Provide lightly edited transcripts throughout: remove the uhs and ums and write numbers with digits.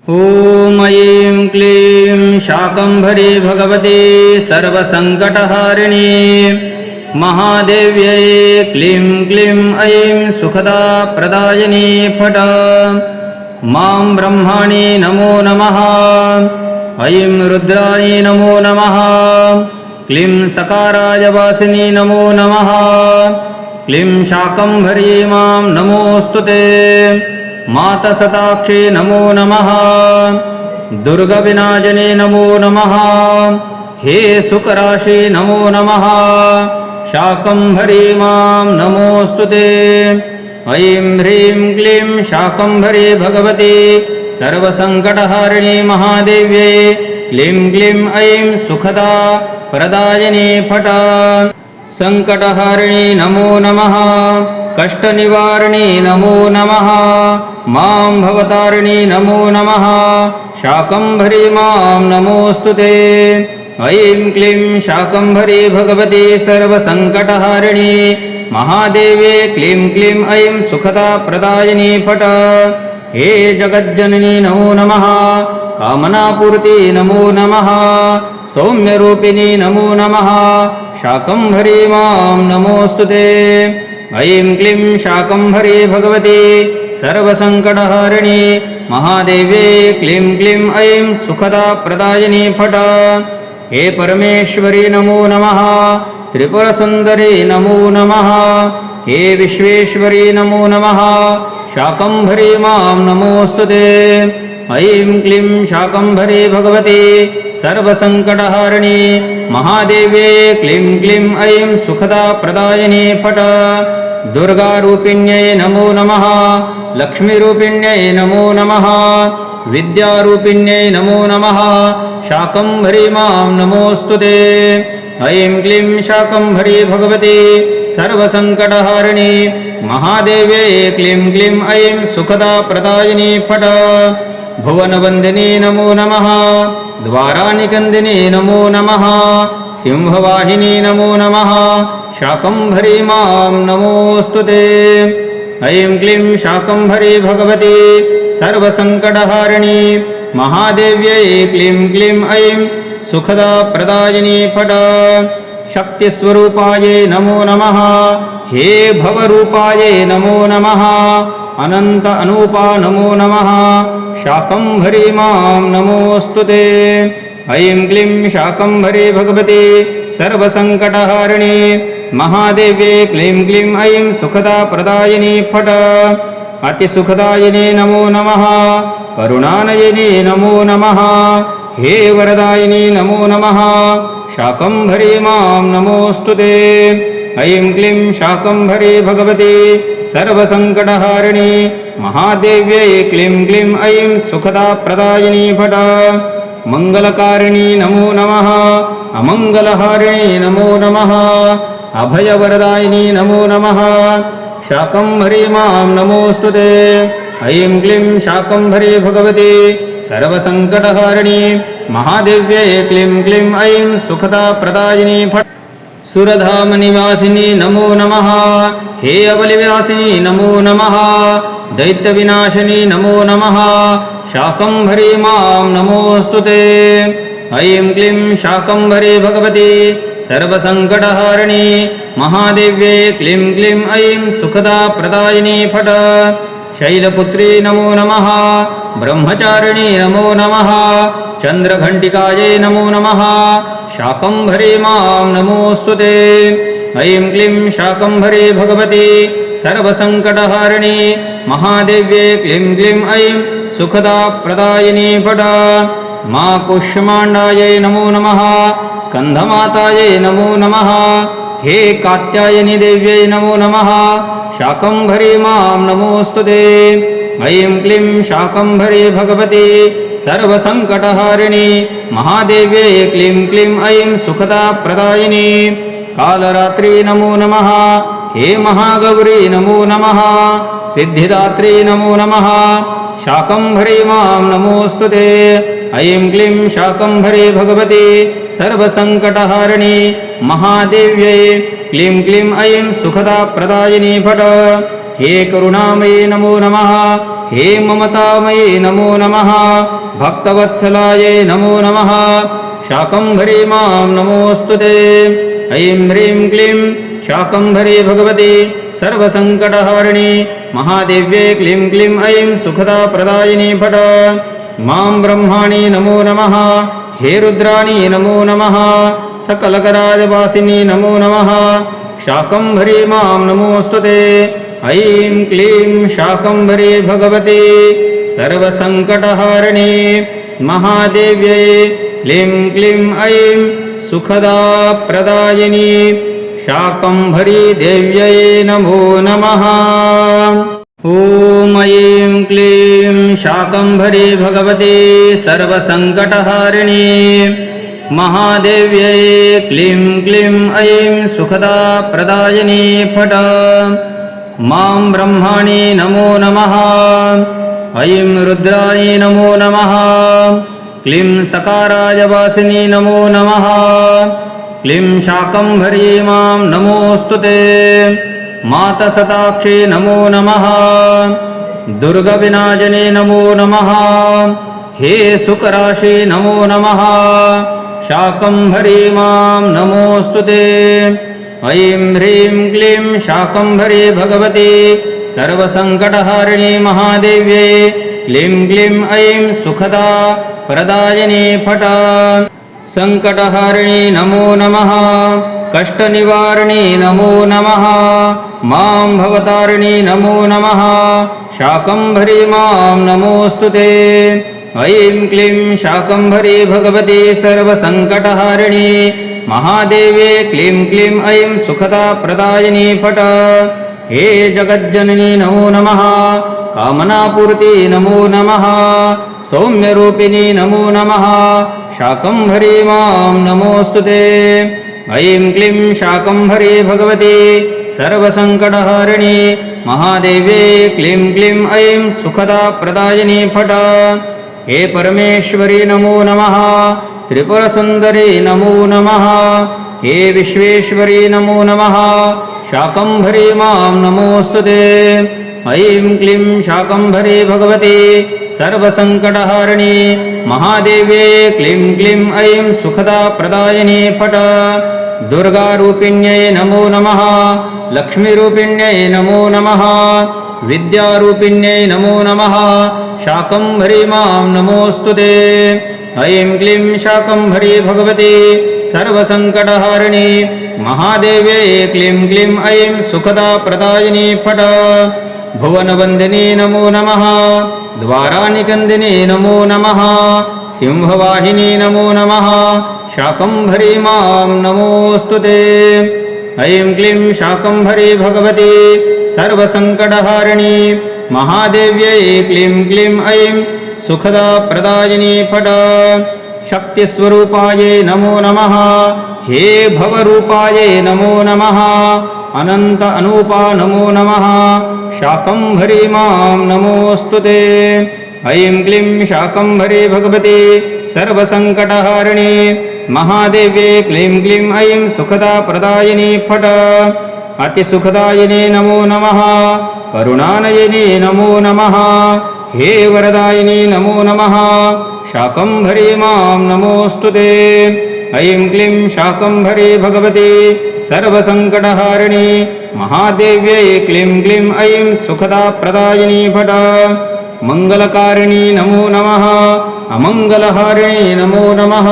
ॐ ऐं क्लीं शाकम्भरी भगवती सर्वसङ्कटहारिणी महादेव्यै क्लीं क्लीं ऐं सुखदाप्रदायिनी फट मां ब्रह्माणि नमो नमः ऐं रुद्राणि नमो नमः क्लीं सकाराय वासिनी नमो नमः क्लीं शाकम्भरी मां नमोऽस्तुते मातसताक्षी नमो नमः दुर्गविनाशिनी नमो नमः हे सुखराशि नमो नमः शाकम्भरी मां नमोऽस्तुते ऐं ह्रीं क्लीं शाकम्भरी भगवती सर्वसङ्कटहारिणी महादेव्यै क्लीं क्लीं ऐं सुखदा प्रदायिनी फट संकटहारिणी नमो नमः कष्टनिवारिणी नमो नमः मां भवतारिणी नमो नमः शाकम्भरी मां नमोऽस्तुते ऐं क्लीं शाकम्भरी भगवती सर्वसङ्कटहारिणी महादेवे क्लीं क्लीं ऐं सुखदाप्रदायिनी फट हे जगज्जननी नमो नमः कामनापूर्ति नमो नमः सौम्यरूपिणी नमो नमः शाकम्भरी मां नमोऽस्तुते ऐं क्लीं शाकम्भरी भगवती सर्वसङ्कटहारिणी महादेवे क्लीं क्लीं ऐं सुखदाप्रदायिनी फट हे परमेश्वरी नमो नमः त्रिपुरसुन्दरी नमो नमः हे विश्वेश्वरी नमो नमः शाकम्भरी मां नमोऽस्तुते ऐं क्लीं शाकम्भरी भगवती सर्वसङ्कटहारिणी महादेव्ये क्लीं क्लीं ऐं सुखदाप्रदायिनी फट दुर्गारूपिण्यै नमो नमः लक्ष्मीरूपिण्यै नमो नमः विद्यारूपिण्यै नमो नमः शाकम्भरी मां नमोऽस्तुते ऐं क्लीं शाकम्भरी भगवती सर्वसङ्कटहारिणी महादेव्ये क्लीं क्लीं ऐं सुखदाप्रदायिनी फट भुवनवन्दिनी नमो नमः द्वारानिकन्दिनी नमो नमः सिंहवाहिनी नमो नमः शाकम्भरी मां नमोऽस्तुते ऐं क्लीं शाकम्भरी भगवती सर्वसङ्कटहारिणी महादेव्यै क्लीं क्लीं ऐं सुखदाप्रदायिनी फट शक्तिस्वरूपायै नमो नमः हे भवरूपायै नमो नमः अनन्त अनूपा नमो नमः शाकम्भरी मां नमोऽस्तुते ऐं क्लीं शाकम्भरी भगवती सर्वसङ्कटहारिणी महादेव्ये क्लीं क्लीं ऐं सुखदाप्रदायिनी फट अतिसुखदायिनी नमो नमः करुणानयिनी नमो नमः हे वरदायिनी नमो नमः शाकम्भरी मां नमोऽस्तुते ऐं क्लीं शाकम्भरी भगवती सर्वसङ्कटहारिणी महादेव्यै क्लीं क्लीं ऐं सुखदाप्रदायिनी फट मङ्गलकारिणी नमो नमः अमङ्गलहारिणी नमो नमः अभयवरदायिनी नमो नमः शाकम्भरी मां नमोऽस्तुते ऐं क्लीं शाकम्भरी भगवती सर्वसङ्कटहारिणी महादेव्ये क्लीं क्लीं ऐं सुखदाप्रदायिनी फट सुरधामनिवासिनी नमो नमः हे अबलिव्यासिनी नमो नमः दैत्यविनाशिनी नमो नमः शाकम्भरी मां नमोऽस्तुते ऐं क्लीं शाकम्भरी भगवती सर्वसङ्कटहारिणी महादेव्ये क्लीं क्लीं ऐं सुखदाप्रदायिनी फट शैलपुत्री नमो नमः ब्रह्मचारिणी नमो नमः चन्द्रघण्टिकायै नमो नमः शाकम्भरी मां नमोऽस्तुते ऐं क्लीं शाकम्भरी भगवती सर्वसङ्कटहारिणी महादेव्ये क्लीं क्लीं ऐं सुखदाप्रदायिनी फट मा कुष्माण्डायै नमो नमः स्कन्धमातायै नमो नमः हे कात्यायनी देव्यै नमो नमः शाकम्भरी मां नमोऽस्तुते ऐं क्लीं शाकम्भरी भगवती सर्वसङ्कटहारिणी महादेव्ये क्लीं क्लीं ऐं सुखदाप्रदायिनी कालरात्रि नमो नमः हे महागौरी नमो नमः सिद्धिदात्री नमो नमः शाकम्भरी मां नमोऽस्तुते ऐं क्लीं शाकम्भरी भगवती सर्वसङ्कटहारिणी महादेव्यै क्लीं क्लीं ऐं सुखदाप्रदायिनी फट हे करुणामयी नमो नमः हे ममतामये नमो नमः भक्तवत्सलाये नमो नमः शाकम्भरी मां नमोऽस्तुते ऐं ह्रीं क्लीं शाकम्भरी भगवती सर्वसङ्कटहारिणी महादेव्ये क्लीं क्लीं ऐं सुखदाप्रदायिनी फट मां ब्रह्माणि नमो नमः हे रुद्राणि नमो नमः सकलकराजवासिनी नमो नमः शाकम्भरी मां नमोऽस्तुते ऐं क्लीं शाकम्भरी भगवती सर्वसङ्कटहारिणी महादेव्यै क्लीं क्लीं ऐं सुखदाप्रदायिनी शाकम्भरी देव्यै नमो नमः ॐ ऐं क्लीं शाकम्भरी भगवती सर्वसङ्कटहारिणी महादेव्यै क्लीं क्लीं ऐं सुखदाप्रदायिनी फट मां ब्रह्माणि नमो नमः ऐं रुद्राणि नमो नमः क्लीं सकाराजवासिनी नमो नमः क्लीं शाकम्भरी मां नमोऽस्तुते मातसताक्षी नमो नमः दुर्गविनाशिनी नमो नमः हे सुकराशि नमो नमः शाकम्भरी मां नमोऽस्तुते ऐं ह्रीं क्लीं शाकम्भरी भगवती सर्वसङ्कटहारिणी महादेव्यै क्लीं क्लीं ऐं सुखदा प्रदायिनी फट सङ्कटहारिणी नमो नमः कष्टनिवारिणी नमो नमः मां भवतारिणी नमो नमः शाकम्भरी मां नमोऽस्तुते ऐं क्लीं शाकम्भरी भगवती सर्वसङ्कटहारिणी महादेव्ये क्लीं क्लीं ऐं सुखदाप्रदायिनी फट हे जगज्जननी नमो नमः कामनापूर्ति नमो नमः सौम्यरूपिणी नमो नमः शाकम्भरी मां नमोऽस्तुते ऐं क्लीं शाकम्भरी भगवती सर्वसङ्कटहारिणी महादेव्ये क्लीं क्लीं ऐं सुखदाप्रदायिनी फट हे परमेश्वरी नमो नमः त्रिपुरसुन्दरी नमो नमः हे विश्वेश्वरी नमो नमः शाकम्भरी मां नमोऽस्तुते ऐं क्लीं शाकम्भरी भगवती सर्वसङ्कटहारिणी महादेव्ये क्लीं क्लीं ऐं सुखदाप्रदायिनी फट दुर्गारूपिण्यै नमो नमः लक्ष्मीरूपिण्यै नमो नमः विद्यारूपिण्यै नमो नमः शाकम्भरी मां नमोऽस्तुते ऐं क्लीं शाकम्भरी भगवती सर्वसङ्कटहारिणी महादेव्ये क्लीं क्लीं ऐं सुखदाप्रदायिनी फट भुवनवन्दिनी नमो नमः द्वारानिकन्दिनी नमो नमः सिंहवाहिनी नमो नमः शाकम्भरी मां नमोऽस्तुते ऐं क्लीं शाकम्भरी भगवती सर्वसङ्कटहारिणी महादेव्यै क्लीं क्लीं ऐं सुखदाप्रदायिनी फट शक्तिस्वरूपायै नमो नमः हे भवरूपायै नमो नमः अनन्त अनूपा नमो नमः शाकम्भरी मां नमोऽस्तुते ऐं क्लीं शाकम्भरी भगवती सर्वसङ्कटहारिणी महादेव्ये क्लीं क्लीं ऐं सुखदाप्रदायिनी फट अतिसुखदायिनी नमो नमः करुणानयिनी नमो नमः हे वरदायिनी नमो नमः शाकम्भरी मां नमोऽस्तुते ऐं क्लीं शाकम्भरी भगवती सर्वसङ्कटहारिणी महादेव्यै क्लीं क्लीं ऐं सुखदाप्रदायिनी फट मङ्गलकारिणी नमो नमः अमङ्गलहारिणी नमो नमः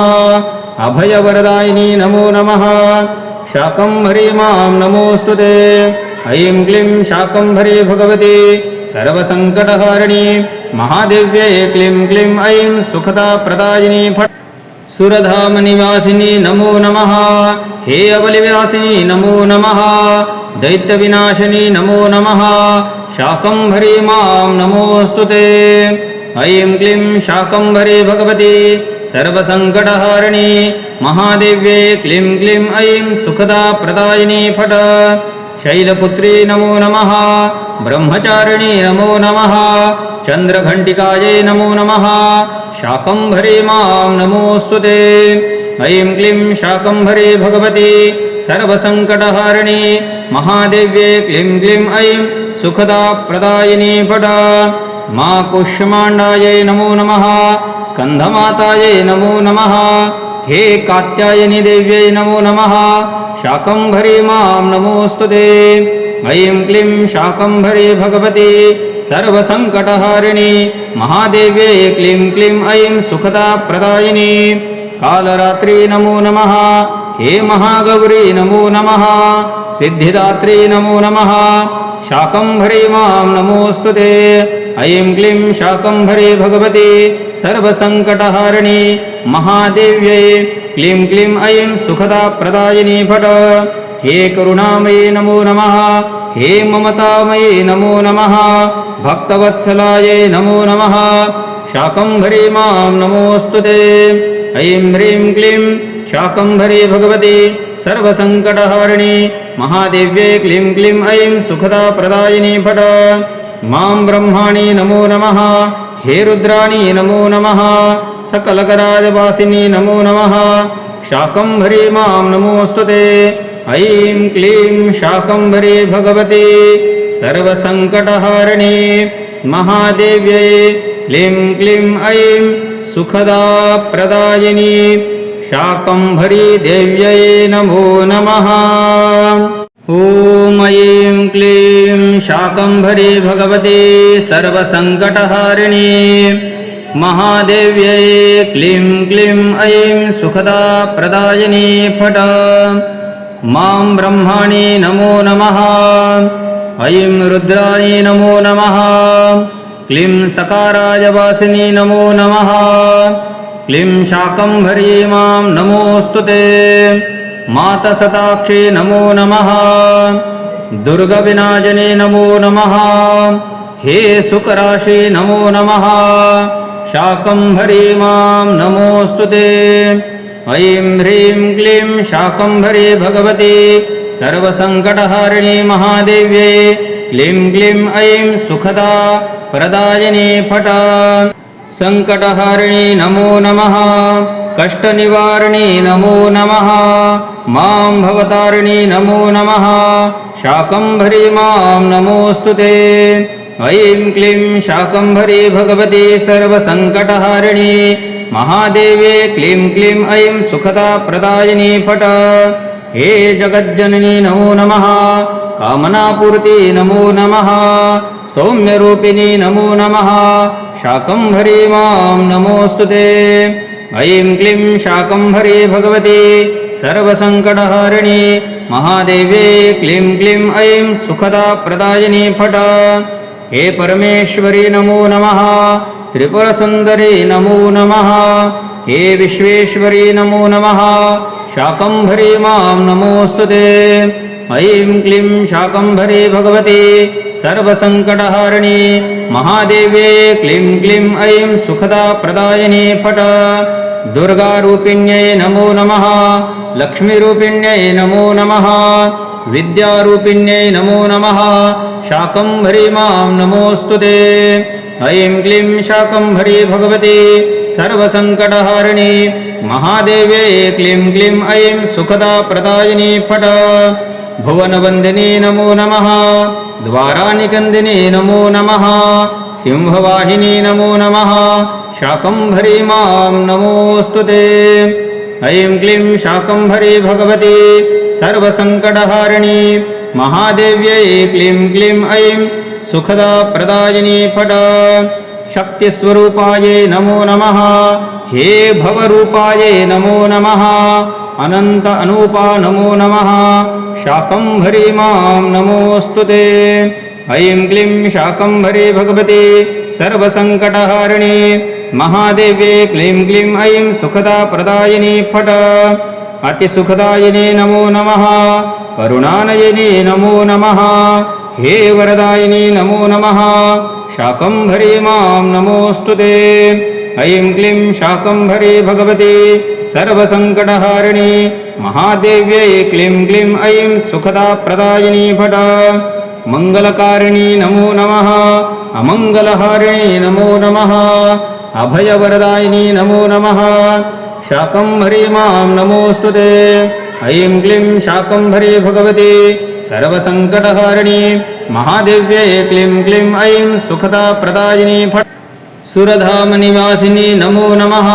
अभयवरदायिनी नमो नमः शाकम्भरी मां नमोऽस्तुते ऐं क्लीं शाकम्भरी भगवती सर्वसङ्कटहारिणी महादेव्यै क्लीं क्लीं ऐं सुखदाप्रदायिनी फट सुरधामनिवासिनी नमो नमः हे अबलिव्यासिनी नमो नमः दैत्यविनाशिनी नमो नमः शाकम्भरी मां नमोऽस्तुते ऐं क्लीं शाकम्भरी भगवती सर्वसङ्कटहारिणी महादेव्ये क्लीं क्लीं ऐं सुखदाप्रदायिनी फट शैलपुत्री नमो नमः ब्रह्मचारिणी नमो नमः चन्द्रघण्टिकायै नमो नमः शाकम्भरी मां नमोऽस्तुते ऐं क्लीं शाकम्भरी भगवती सर्वसङ्कटहारिणी महादेव्ये क्लीं क्लीं ऐं सुखदाप्रदायिनी फट मा कुष्माण्डायै नमो नमः स्कन्धमातायै नमो नमः हे कात्यायनि देव्यै नमो नमः शाकम्भरी मां नमोऽस्तुते ऐं क्लीं शाकम्भरी भगवती सर्वसङ्कटहारिणी महादेव्यै क्लीं क्लीं ऐं सुखदाप्रदायिनी कालरात्रि नमो नमः हे महागौरी नमो नमः सिद्धिदात्री नमो नमः शाकम्भरी मां नमोऽस्तुते ऐं क्लीं शाकम्भरी भगवती सर्वसङ्कटहारिणी महादेव्यै क्लीं क्लीं ऐं सुखदाप्रदायिनी फट हे करुणामयी नमो नमः हे ममतामयी नमो नमः भक्तवत्सलायै नमो नमः शाकम्भरी मां नमोऽस्तुते ऐं ह्रीं क्लीं शाकम्भरी भगवती सर्वसङ्कटहारिणी महादेव्यै क्लीं क्लीं ऐं सुखदाप्रदायिनी फट मां ब्रह्माणि नमो नमः हे रुद्राणि नमो नमः सकलकराजवासिनी नमो नमः शाकम्भरी मां नमोऽस्तुते ऐं क्लीं शाकम्भरी भगवती सर्वसङ्कटहारिणी महादेव्यै क्लीं क्लीं ऐं सुखदाप्रदायिनी शाकम्भरी देव्यै नमो नमः ॐ ऐं क्लीं शाकम्भरी भगवती सर्वसङ्कटहारिणी महादेव्यै क्लीं क्लीं ऐं सुखदाप्रदायिनी फट मां ब्रह्माणि नमो नमः ऐं रुद्राणि नमो नमः क्लीं सकाराजवासिनी नमो नमः क्लीं शाकम्भरी मां नमोऽस्तुते मातसताक्षी नमो नमः दुर्गविनाशिनी नमो नमः हे सुखराशि नमो नमः शाकम्भरी मां नमोऽस्तुते ऐं ह्रीं क्लीं शाकम्भरी भगवती सर्वसङ्कटहारिणी महादेव्यै क्लीं क्लीं ऐं सुखदा प्रदायिनी फट सङ्कटहारिणी नमो नमः कष्टनिवारिणी नमो नमः मां भवतारिणी नमो नमः शाकम्भरी मां नमोऽस्तुते ऐं क्लीं शाकम्भरी भगवती सर्वसङ्कटहारिणी महादेव्यै क्लीं क्लीं ऐं सुखदाप्रदायिनी फट हे जगज्जननी नमो नमः कामनापूर्ति नमो नमः सौम्यरूपिणी नमो नमः शाकम्भरी मां नमोऽस्तुते ऐं क्लीं शाकम्भरी भगवती सर्वसङ्कटहारिणी महादेव्यै क्लीं क्लीं ऐं सुखदाप्रदायिनी फट हे परमेश्वरी नमो नमः त्रिपुरसुन्दरी नमो नमः हे विश्वेश्वरी नमो नमः शाकम्भरी मां नमोऽस्तुते ऐं क्लीं शाकम्भरी भगवती सर्वसङ्कटहारिणी महादेव्यै क्लीं क्लीं ऐं सुखदाप्रदायिनी फट दुर्गारूपिण्यै नमो नमः लक्ष्मीरूपिण्यै नमो नमः विद्यारूपिण्यै नमो नमः शाकम्भरी मां नमोऽस्तुते ऐं क्लीं शाकम्भरी भगवती सर्वसङ्कटहारिणी महादेव्यै क्लीं क्लीं ऐं सुखदाप्रदायिनी फट भुवनवन्दिनी नमो नमः द्वारानिकन्दिनी नमो नमः सिंहवाहिनी नमो नमः शाकम्भरी मां नमोऽस्तुते ऐं क्लीं शाकम्भरी भगवती सर्वसङ्कटहारिणी महादेव्यै क्लीं क्लीं ऐं सुखदाप्रदायिनी फट शक्तिस्वरूपायै नमो नमः हे भवरूपायै नमो नमः अनन्त अनूपा नमो नमः शाकम्भरी मां नमोऽस्तुते ऐं क्लीं शाकम्भरी भगवती सर्वसङ्कटहारिणी महादेव्यै क्लीं क्लीं ऐं सुखदाप्रदायिनी फट अतिसुखदायिनी नमो नमः करुणानयिनी नमो नमः हे वरदायिनी नमो नमः शाकम्भरी मां नमोऽस्तुते ऐं क्लीं शाकम्भरी भगवती सर्वसङ्कटहारिणी महादेव्यै क्लीं क्लीं ऐं सुखदाप्रदायिनी फट मङ्गलकारिणी नमो नमः अमङ्गलहारिणी नमो नमः अभयवरदायिनी नमो नमः शाकम्भरी मां नमोऽस्तुते ऐं क्लीं शाकम्भरी भगवती सर्वसङ्कटहारिणी महादेव्यै क्लीं क्लीं ऐं सुखदा प्रदायिनी फट् सुरधामनिवासिनी नमो नमः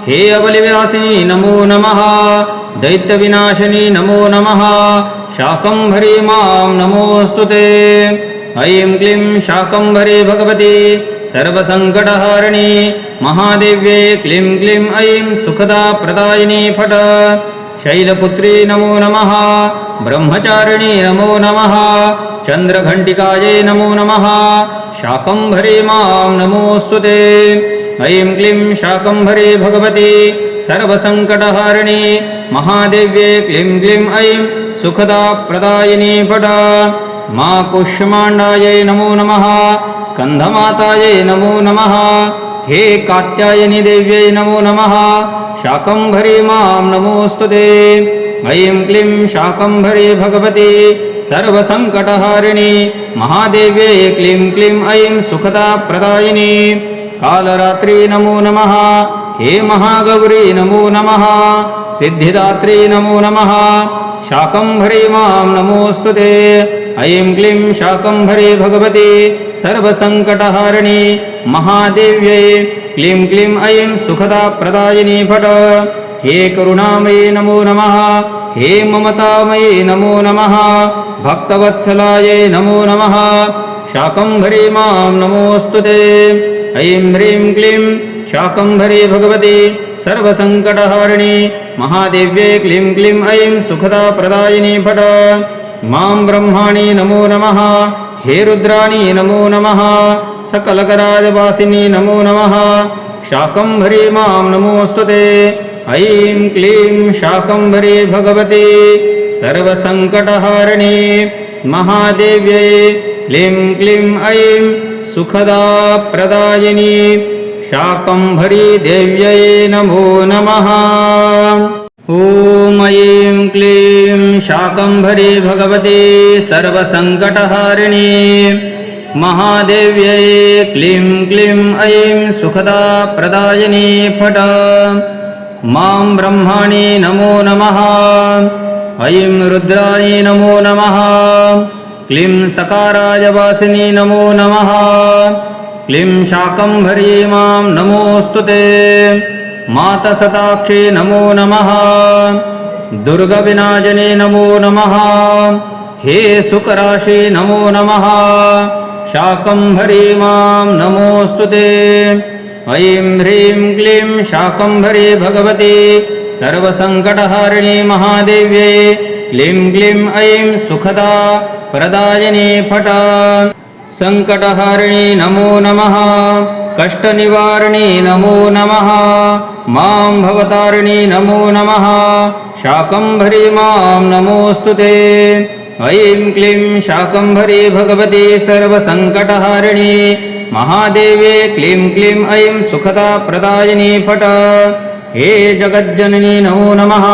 हे अबलिव्यासिनी नमो नमः दैत्यविनाशिनी नमो नमः शाकम्भरी मां नमोऽस्तुते ऐं क्लीं शाकम्भरी भगवती सर्वसङ्कटहारिणी महादेव्यै क्लीं क्लीं ऐं सुखदा प्रदायिनी फट् शैलपुत्री नमो नमः ब्रह्मचारिणी नमो नमः चन्द्रघण्टिकायै नमो नमः शाकम्भरी मां नमोऽस्तुते ऐं क्लीं शाकम्भरी भगवती सर्वसङ्कटहारिणी महादेव्यै क्लीं क्लीं ऐं सुखदा प्रदायिनी फट् मा कुष्माण्डायै नमो नमः स्कन्धमातायै नमो नमः हे कात्यायनी देव्यै नमो नमः शाकम्भरी मां नमोऽस्तुते ऐं क्लीं शाकम्भरी भगवती सर्वसङ्कटहारिणी महादेव्यै क्लीं क्लीं ऐं सुखदा प्रदायिनी कालरात्रि नमो नमः हे महागौरी नमो नमः सिद्धिदात्री नमो नमः शाकम्भरी मां नमोऽस्तुते ऐं क्लीं शाकम्भरी भगवती सर्वसङ्कटहारिणी महादेव्यै क्लीं क्लीं ऐं सुखदा प्रदायिनी फट् हे करुणामयी नमो नमः हे ममतामयी नमो नमः भक्तवत्सलायै नमो नमः शाकम्भरी मां नमोऽस्तुते ऐं ह्रीं क्लीं शाकम्भरी भगवती सर्वसङ्कटहारिणी महादेव्यै क्लीं क्लीं ऐं सुखदा प्रदायिनी फट् मां ब्रह्माणि नमो नमः हे रुद्राणि नमो नमः सकलकराजवासिनी नमो नमः शाकम्भरी मां नमोऽस्तुते ऐं क्लीं शाकम्भरी भगवती सर्वसङ्कटहारिणी महादेव्यै क्लीं क्लीं ऐं सुखदा प्रदायिनी शाकम्भरी देव्यै नमो नमः ॐ ऐं क्लीं शाकम्भरी भगवती सर्वसङ्कटहारिणी महादेव्यै क्लीं क्लीं ऐं सुखदा प्रदायिनी फट् मां ब्रह्माणि नमो नमः ऐं रुद्राणि नमो नमः क्लीं सकाराजवासिनी नमो नमः क्लीं शाकम्भरी मां नमोऽस्तुते मातसताक्षी नमो नमः दुर्गविनाशिनी नमो नमः हे सुकराशि नमो नमः शाकम्भरी मां नमोऽस्तुते ऐं ह्रीं क्लीं शाकम्भरी भगवती सर्वसङ्कटहारिणी महादेव्यै क्लीं क्लीं ऐं सुखदा प्रदायिनी फट् सङ्कटहारिणी नमो नमः कष्टनिवारिणी नमो नमः मां भवतारिणी नमो नमः शाकम्भरी मां नमोऽस्तुते ऐं क्लीं शाकम्भरी भगवती सर्वसङ्कटहारिणी महादेव्यै क्लीं क्लीं ऐं सुखदा प्रदायिनी फट् हे जगज्जननी नमो नमः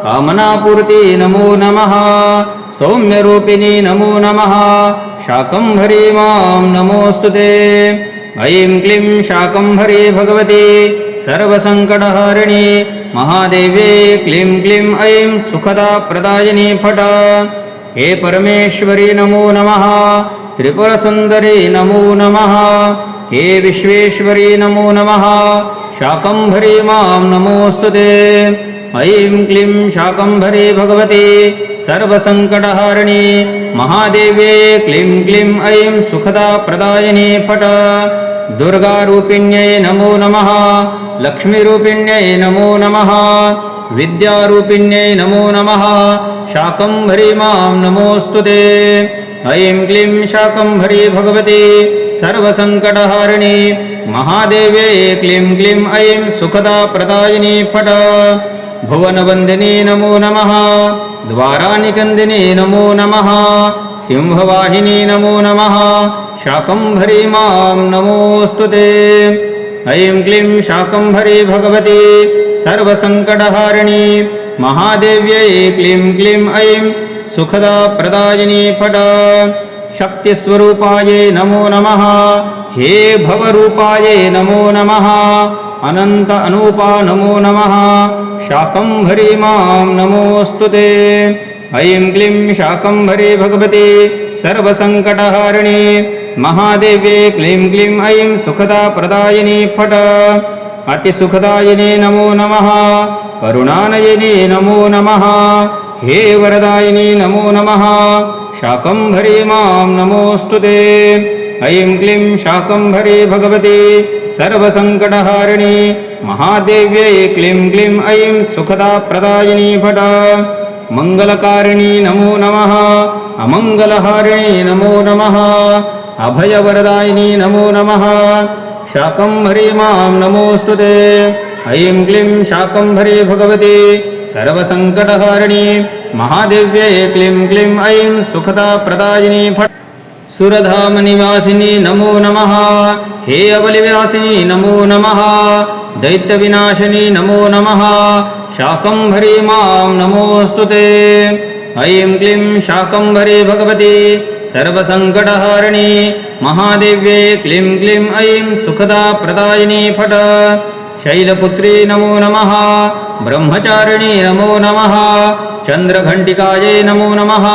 कामनापूर्ति नमो नमः सौम्यरूपिणी नमो नमः शाकम्भरी मां नमोऽस्तुते ऐं क्लीं शाकम्भरी भगवती सर्वसङ्कटहारिणी महादेव्यै क्लीं क्लीं ऐं सुखदा प्रदायिनी फट् हे परमेश्वरी नमो नमः त्रिपुरसुन्दरी नमो नमः हे विश्वेश्वरी नमो नमः शाकम्भरी मां नमोऽस्तुते ऐं क्लीं शाकम्भरी भगवती सर्वसङ्कटहारिणी महादेव्यै क्लीं क्लीं ऐं सुखदा प्रदायिनी फट् दुर्गारूपिण्यै नमो नमः लक्ष्मीरूपिण्यै नमो नमः विद्यारूपिण्यै नमो नमः शाकम्भरी मां नमोऽस्तुते ऐं क्लीं शाकम्भरी भगवती सर्वसङ्कटहारिणी महादेव्यै क्लीं क्लीं ऐं सुखदा प्रदायिनी फट् भुवनवन्दिनी नमो नमः द्वारानिकन्दिनी नमो नमः सिंहवाहिनी नमो नमः शाकम्भरी मां नमोऽस्तुते ऐं क्लीं शाकम्भरी भगवती सर्वसङ्कटहारिणी महादेव्यै क्लीं क्लीं ऐं सुखदा प्रदायिनी फट् शक्तिस्वरूपायै नमो नमः हे भवरूपायै नमो नमः अनन्त अनूपा नमो नमः शाकम्भरी मां नमोऽस्तुते ऐं क्लीं शाकम्भरी भगवती सर्वसङ्कटहारिणी महादेव्ये क्लीं क्लीं ऐं सुखदाप्रदायिनी फट अतिसुखदायिनी नमो नमः करुणानयिनी नमो नमः हे वरदायिनी नमो नमः शाकम्भरी मां नमोऽस्तुते ऐं क्लीं शाकम्भरी भगवती सर्वसङ्कटहारिणी महादेव्यै क्लीं क्लीं ऐं सुखदाप्रदायिनी फट मङ्गलकारिणी नमो नमः अमङ्गलहारिणी नमो नमः अभयवरदायिनी नमो नमः शाकम्भरी मां नमोऽस्तुते ऐं क्लीं शाकम्भरी भगवती सर्वसङ्कटहारिणी महादेव्यै क्लीं क्लीं ऐं सुखदाप्रदायिनी फट् सुरधामनिवासिनी नमो नमः हे अबलिव्यासिनी नमो नमः दैत्यविनाशिनी नमो नमः शाकम्भरी मां नमोऽस्तुते ऐं क्लीं शाकम्भरी भगवती सर्वसङ्कटहारिणी महादेव्ये क्लीं क्लीं ऐं सुखदाप्रदायिनी फट शैलपुत्री नमो नमः ब्रह्मचारिणी नमो नमः चन्द्रघण्टिकायै नमो नमः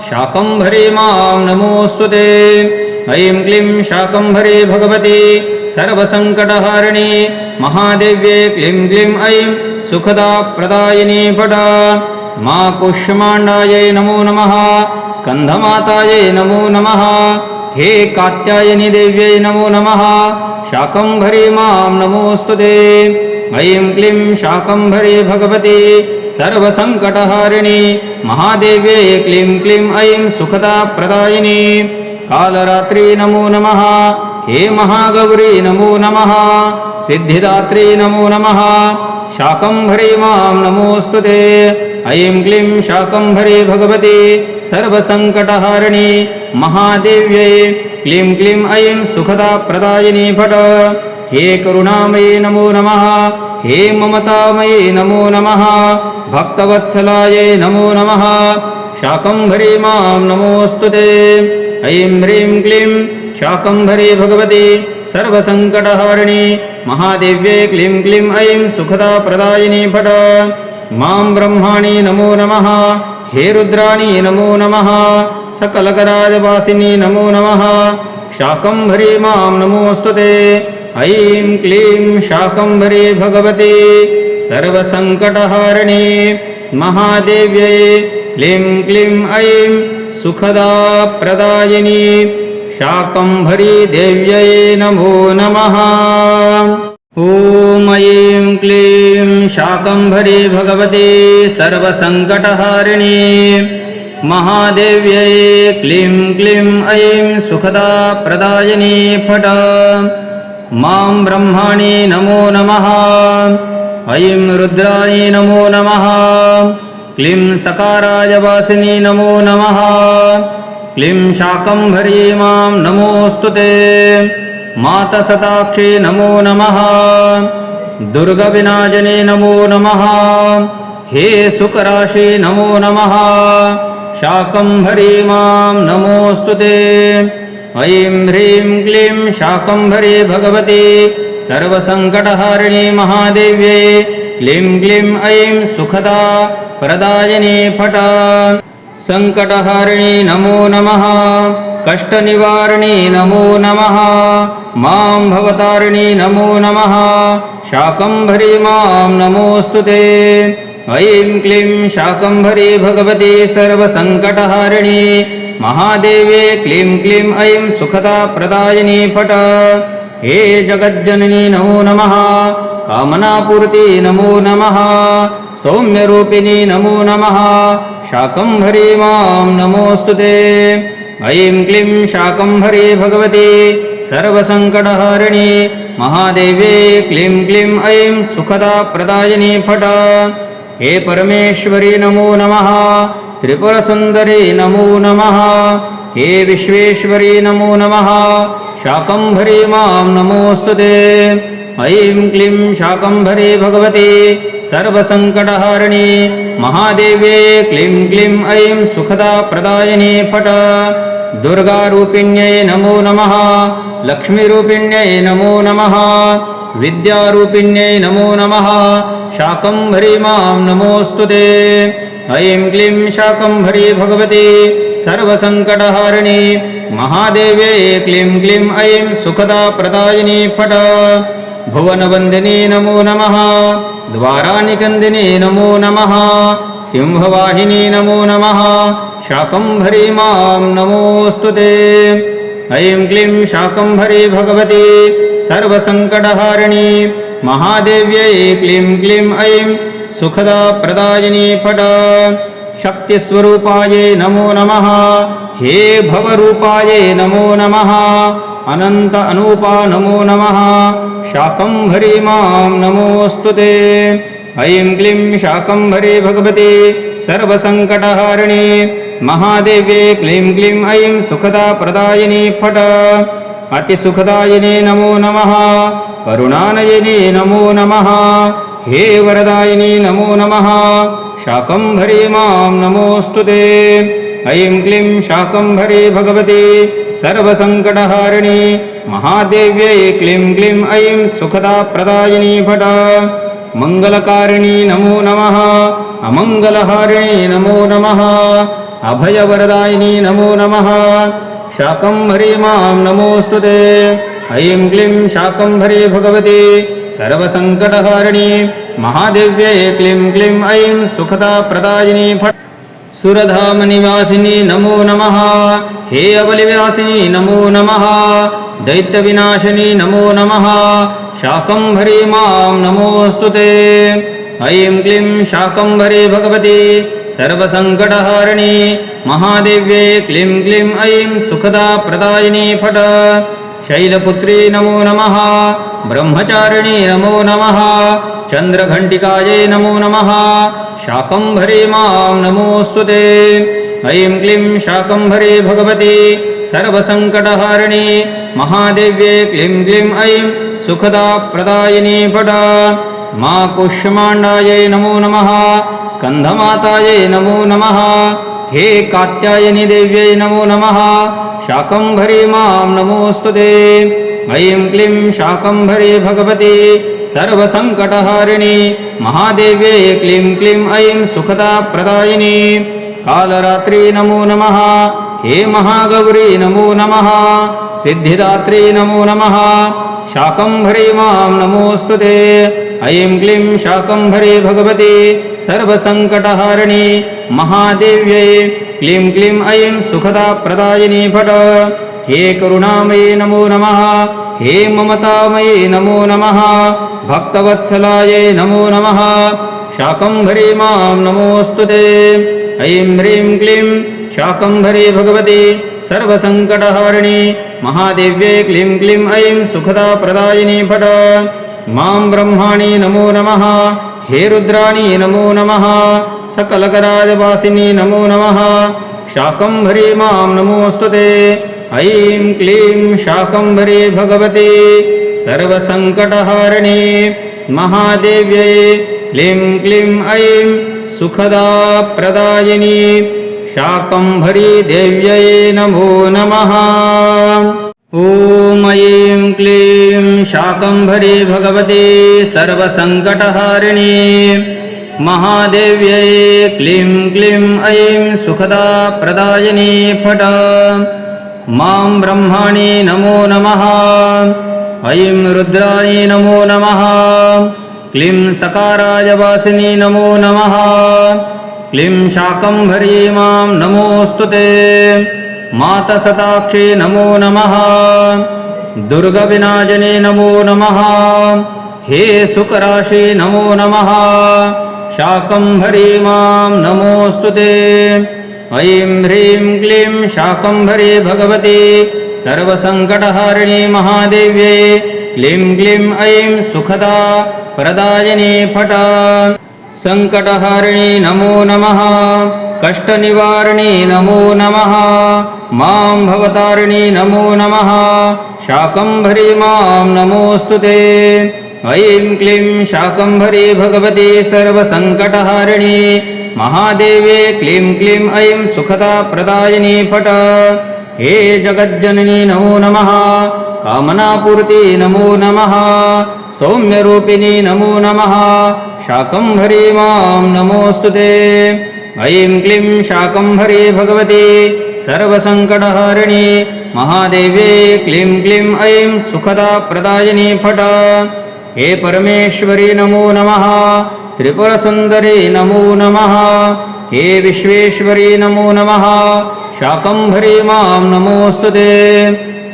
शाकम्भरी मां नमोऽस्तुते ऐं क्लीं शाकम्भरी भगवती सर्वसङ्कटहारिणी महादेव्ये क्लीं क्लीं ऐं सुखदाप्रदायिनी फट मा कुष्माण्डायै नमो नमः स्कन्धमातायै नमो नमः हे कात्यायनी देव्यै नमो नमः शाकम्भरी मां नमोऽस्तुते ऐं क्लीं शाकम्भरी भगवती सर्वसङ्कटहारिणी महादेव्ये क्लीं क्लीं ऐं सुखदाप्रदायिनी कालरात्रि नमो नमः हे महागौरी नमो नमः सिद्धिदात्री नमो नमः शाकम्भरी मां नमोऽस्तुते ऐं क्लीं शाकम्भरी भगवती सर्वसङ्कटहारिणी महादेव्यै क्लीं क्लीं ऐं सुखदाप्रदायिनी फट हे करुणामयी नमो नमः हे ममतामयी नमो नमः भक्तवत्सलायै नमो नमः शाकम्भरी मां नमोऽस्तुते ऐं ह्रीं क्लीं शाकम्भरी भगवती सर्वसङ्कटहारिणी महादेव्ये क्लीं क्लीं ऐं सुखदाप्रदायिनी फट मां ब्रह्माणि नमो नमः हे रुद्राणि नमो नमः सकलकराजवासिनी नमो नमः शाकम्भरी मां नमोऽस्तुते ऐं क्लीं शाकम्भरी भगवती सर्वसङ्कटहारिणी महादेव्यै क्लीं क्लीं ऐं सुखदाप्रदायिनी शाकम्भरी देव्यै नमो नमः ॐ ऐं क्लीं शाकम्भरी भगवती सर्वसङ्कटहारिणी महादेव्यै क्लीं क्लीं ऐं सुखदाप्रदायिनी फट मां ब्रह्माणि नमो नमः ऐं रुद्राणि नमो नमः क्लीं सकारायवासिनी नमो नमः क्लीं शाकम्भरी मां नमोऽस्तुते मातसताक्षी नमो नमः दुर्गविनाशिनी नमो नमः हे सुकराशि नमो नमः शाकम्भरी मां नमोऽस्तुते ऐं ह्रीं क्लीं शाकम्भरी भगवती सर्वसङ्कटहारिणी महादेव्यै क्लीं क्लीं ऐं सुखदा प्रदायिनी फट सङ्कटहारिणी नमो नमः कष्टनिवारिणी नमो नमः मां भवतारिणी नमो नमः शाकम्भरी मां नमोऽस्तुते ऐं क्लीं शाकम्भरी भगवती सर्वसङ्कटहारिणी महादेव्ये क्लीं क्लीं ऐं सुखदाप्रदायिनी फट हे जगज्जननी नमो नमः कामनापूर्ति नमो नमः सौम्यरूपिणी नमो नमः शाकम्भरी मां नमोऽस्तुते ऐं क्लीं शाकम्भरी भगवती सर्वसङ्कटहारिणी महादेव्ये क्लीं क्लीं ऐं सुखदाप्रदायिनी फट हे परमेश्वरी नमो नमः त्रिपुरसुन्दरी नमो नमः हे विश्वेश्वरी नमो नमः शाकम्भरी मां नमोऽस्तुते ऐं क्लीं शाकम्भरी भगवती सर्वसङ्कटहारिणी महादेव्ये क्लीं क्लीं ऐं सुखदाप्रदायिनी फट दुर्गारूपिण्यै नमो नमः लक्ष्मीरूपिण्यै नमो नमः विद्यारूपिण्यै नमो नमः शाकम्भरी मां नमोऽस्तुते ऐं क्लीं शाकम्भरी भगवती सर्वसङ्कटहारिणी महादेव्यै क्लीं क्लीं ऐं सुखदा प्रदायिनी फट भुवनवन्दिनी नमो नमः द्वारानिकन्दिनी नमो नमः सिंहवाहिनी नमो नमः शाकम्भरी मां नमोऽस्तुते ऐं क्लीं शाकम्भरी भगवती सर्वसङ्कटहारिणी महादेव्यै क्लीं क्लीं ऐं सुखदा प्रदायिनी फट शक्तिस्वरूपायै नमो नमः हे भवरूपायै नमो नमः अनन्त अनूपा नमो नमः शाकम्भरी मां नमोऽस्तुते ऐं क्लीं शाकम्भरी भगवती सर्वसङ्कटहारिणी महादेव्यै क्लीं क्लीं ऐं सुखदा प्रदायिनी फट अतिसुखदायिनी नमो नमः करुणानयिनी नमो नमः हे वरदायिनी नमो नमः शाकम्भरी मां नमोऽस्तुते ऐं क्लीं शाकम्भरी भगवती सर्वसङ्कटहारिणी महादेव्यै क्लीं क्लीं ऐं सुखदा प्रदायिनी फट मङ्गलकारिणी नमो नमः अमङ्गलहारिणी नमो नमः अभयवरदायिनी नमो नमः शाकम्भरी मां नमोऽस्तुते ऐं क्लीं शाकम्भरी भगवती सर्वसङ्कटहारिणी महादेव्यै क्लीं क्लीं ऐं सुखदा प्रदायिनी फट सुरधामनिवासिनी नमो नमः हे अबलिव्यासिनी नमो नमः दैत्यविनाशिनी नमो नमः शाकम्भरी मां नमोऽस्तुते ऐं क्लीं शाकम्भरी भगवती सर्वसङ्कटहारिणी महादेव्यै क्लीं क्लीं ऐं सुखदा प्रदायिनी फट शैलपुत्री नमो नमः ब्रह्मचारिणी नमो नमः चन्द्रघण्टिकायै नमो नमः शाकम्भरी मां नमोऽस्तुते ऐं क्लीं शाकम्भरी भगवती सर्वसङ्कटहारिणी महादेव्यै क्लीं क्लीं ऐं सुखदा प्रदायिनी फट मा कुष्माण्डायै नमो नमः स्कन्धमातायै नमो नमः हे कात्यायनी देव्यै नमो नमः शाकम्भरी मां नमोऽस्तुते ऐं क्लीं शाकम्भरी भगवती सर्वसङ्कटहारिणी महादेव्यै क्लीं क्लीं ऐं सुखदा प्रदायिनी कालरात्रि नमो नमः हे महागौरी नमो नमः सिद्धिदात्री नमो नमः शाकम्भरी मां नमोऽस्तुते ऐं क्लीं शाकम्भरी भगवती सर्वसङ्कटहारिणी महादेव्यै क्लीं क्लीं ऐं सुखदा प्रदायिनी फट हे करुणामयी नमो नमः हे ममतामयी नमो नमः भक्तवत्सलायै नमो नमः शाकम्भरी मां नमोऽस्तुते ऐं ह्रीं क्लीं शाकम्भरी भगवती सर्वसङ्कटहारिणी महादेव्यै क्लीं क्लीं ऐं सुखदा प्रदायिनी फट मां ब्रह्माणि नमो नमः हे रुद्राणि नमो नमः सकलकराजवासिनी नमो नमः शाकम्भरी मां नमोऽस्तुते ऐं क्लीं शाकम्भरी भगवती सर्वसङ्कटहारिणी महादेव्यै क्लीं क्लीं ऐं सुखदा प्रदायिनी शाकम्भरी देव्यै नमो नमः ॐ ऐं क्लीं शाकम्भरी भगवती सर्वसङ्कटहारिणी महादेव्यै क्लीं क्लीं ऐं सुखदा प्रदायिनी फट मां ब्रह्माणि नमो नमः ऐं रुद्राणि नमो नमः क्लीं सकाराजवासिनी नमो नमः क्लीं शाकम्भरी मां नमोऽस्तुते मातसताक्षी नमो नमः दुर्गविनाशिनी नमो नमः हे सुकराशि नमो नमः शाकम्भरी मां नमोऽस्तुते ऐं ह्रीं क्लीं शाकम्भरी भगवती सर्वसङ्कटहारिणी महादेव्यै क्लीं क्लीं ऐं सुखदा प्रदायिनी फट सङ्कटहारिणी नमो नमः कष्टनिवारिणी नमो नमः मां भवतारिणी नमो नमः शाकम्भरी मां नमोऽस्तुते ऐं क्लीं शाकम्भरी भगवती सर्वसङ्कटहारिणी महादेव्यै क्लीं क्लीं ऐं सुखदा प्रदायिनी फट हे जगज्जननी नमो नमः कामनापूर्ति नमो नमः सौम्यरूपिणी नमो नमः शाकम्भरी मां नमोऽस्तुते ऐं क्लीं शाकम्भरी भगवती सर्वसङ्कटहारिणी महादेव्ये क्लीं क्लीं ऐं सुखदाप्रदायिनी फट। हे परमेश्वरी नमो नमः। त्रिपुरसुन्दरी नमो नमः। हे विश्वेश्वरी नमो नमः। शाकम्भरी मां नमोऽस्तुते।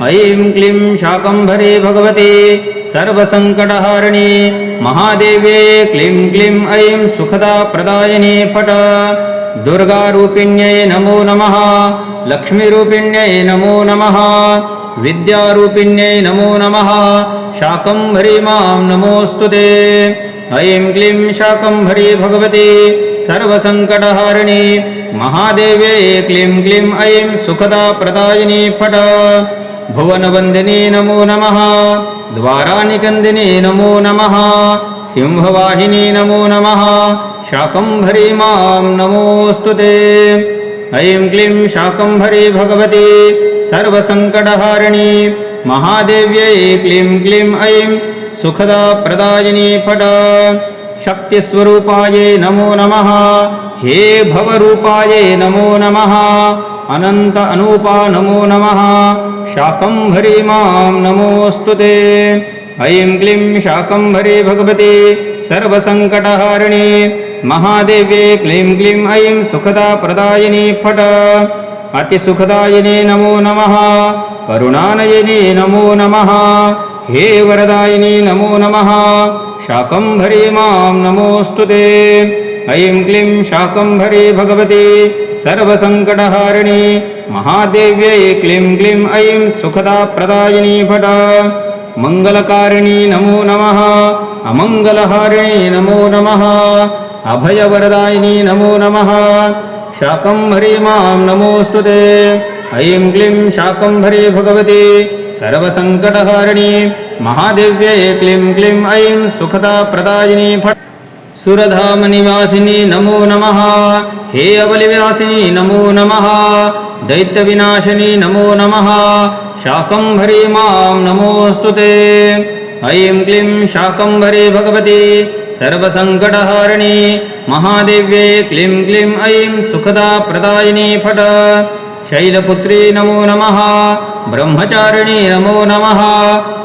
ऐं क्लीं शाकम्भरी भगवती सर्वसङ्कटहारिणी महादेव्ये क्लीं क्लीं ऐं सुखदाप्रदायिनी फट। दुर्गारूपिण्यै नमो नमः। लक्ष्मीरूपिण्यै नमो नमः। विद्यारूपिण्यै नमो नमः। शाकम्भरी मां नमोऽस्तुते। ऐं क्लीं शाकम्भरी भगवती सर्वसङ्कटहारिणी महादेव्यै क्लीं क्लीं ऐं सुखदाप्रदायिनी फट। भुवनवन्दिनी नमो नमः। द्वारानिकन्दिनी नमो नमः। सिंहवाहिनी नमो नमः। शाकम्भरी मां नमोऽस्तुते। ऐं क्लीं शाकम्भरी भगवती सर्वसङ्कटहारिणी महादेव्यै क्लीं क्लीं ऐं सुखदाप्रदायिनी फट। शक्तिस्वरूपायै नमो नमः। हे भवरूपायै नमो नमः। अनन्त अनूपा नमो नमः। शाकम्भरी मां नमोऽस्तुते। ऐं क्लीं शाकम्भरी भगवती सर्वसङ्कटहारिणी महादेव्ये क्लीं क्लीं ऐं सुखदाप्रदायिनी फट। अतिसुखदायिनी नमो नमः। करुणानयिनी नमो नमः। हे वरदायिनी नमो नमः। शाकम्भरी मां नमोऽस्तुते। ऐं क्लीं शाकम्भरी भगवती सर्वसङ्कटहारिणी महादेव्यै क्लीं क्लीं ऐं सुखदाप्रदायिनी फट। मङ्गलकारिणी नमो नमः। अमङ्गलहारिणी नमो नमः। अभयवरदायिनी नमो नमः। शाकम्भरी मां नमोऽस्तुते। ऐं क्लीं शाकम्भरी भगवती सर्वसङ्कटहारिणी महादेव्यै क्लीं क्लीं ऐं सुखदाप्रदायिनी फट। सुरधामनिवासिनी नमो नमः। हे अबलिव्यासिनी नमो नमः। दैत्यविनाशिनी नमो नमः। शाकम्भरी मां नमोऽस्तुते। ऐं क्लीं शाकम्भरी भगवती सर्वसङ्कटहारिणी महादेव्यै क्लीं क्लीं ऐं सुखदाप्रदायिनी फट। शैलपुत्री नमो नमः। ब्रह्मचारिणी नमो नमः।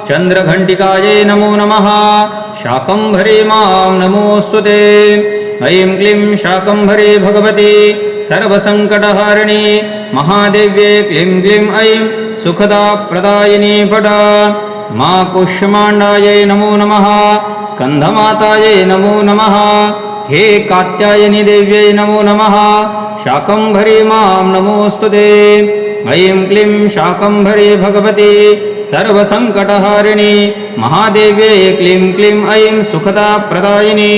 चन्द्रघण्टिकायै नमो नमः। शाकम्भरी मां नमोऽस्तुते। ऐं क्लीं शाकम्भरी भगवती सर्वसङ्कटहारिणी महादेव्ये क्लीं क्लीं ऐं सुखदाप्रदायिनी फट। मा कुष्माण्डायै नमो नमः। स्कन्धमातायै नमो नमः। हे कात्यायनी देव्यै नमो नमः। शाकम्भरी मां नमोऽस्तुते। ऐं क्लीं शाकम्भरी भगवती सर्वसङ्कटहारिणी महादेव्ये क्लीं क्लीं ऐं सुखदाप्रदायिनी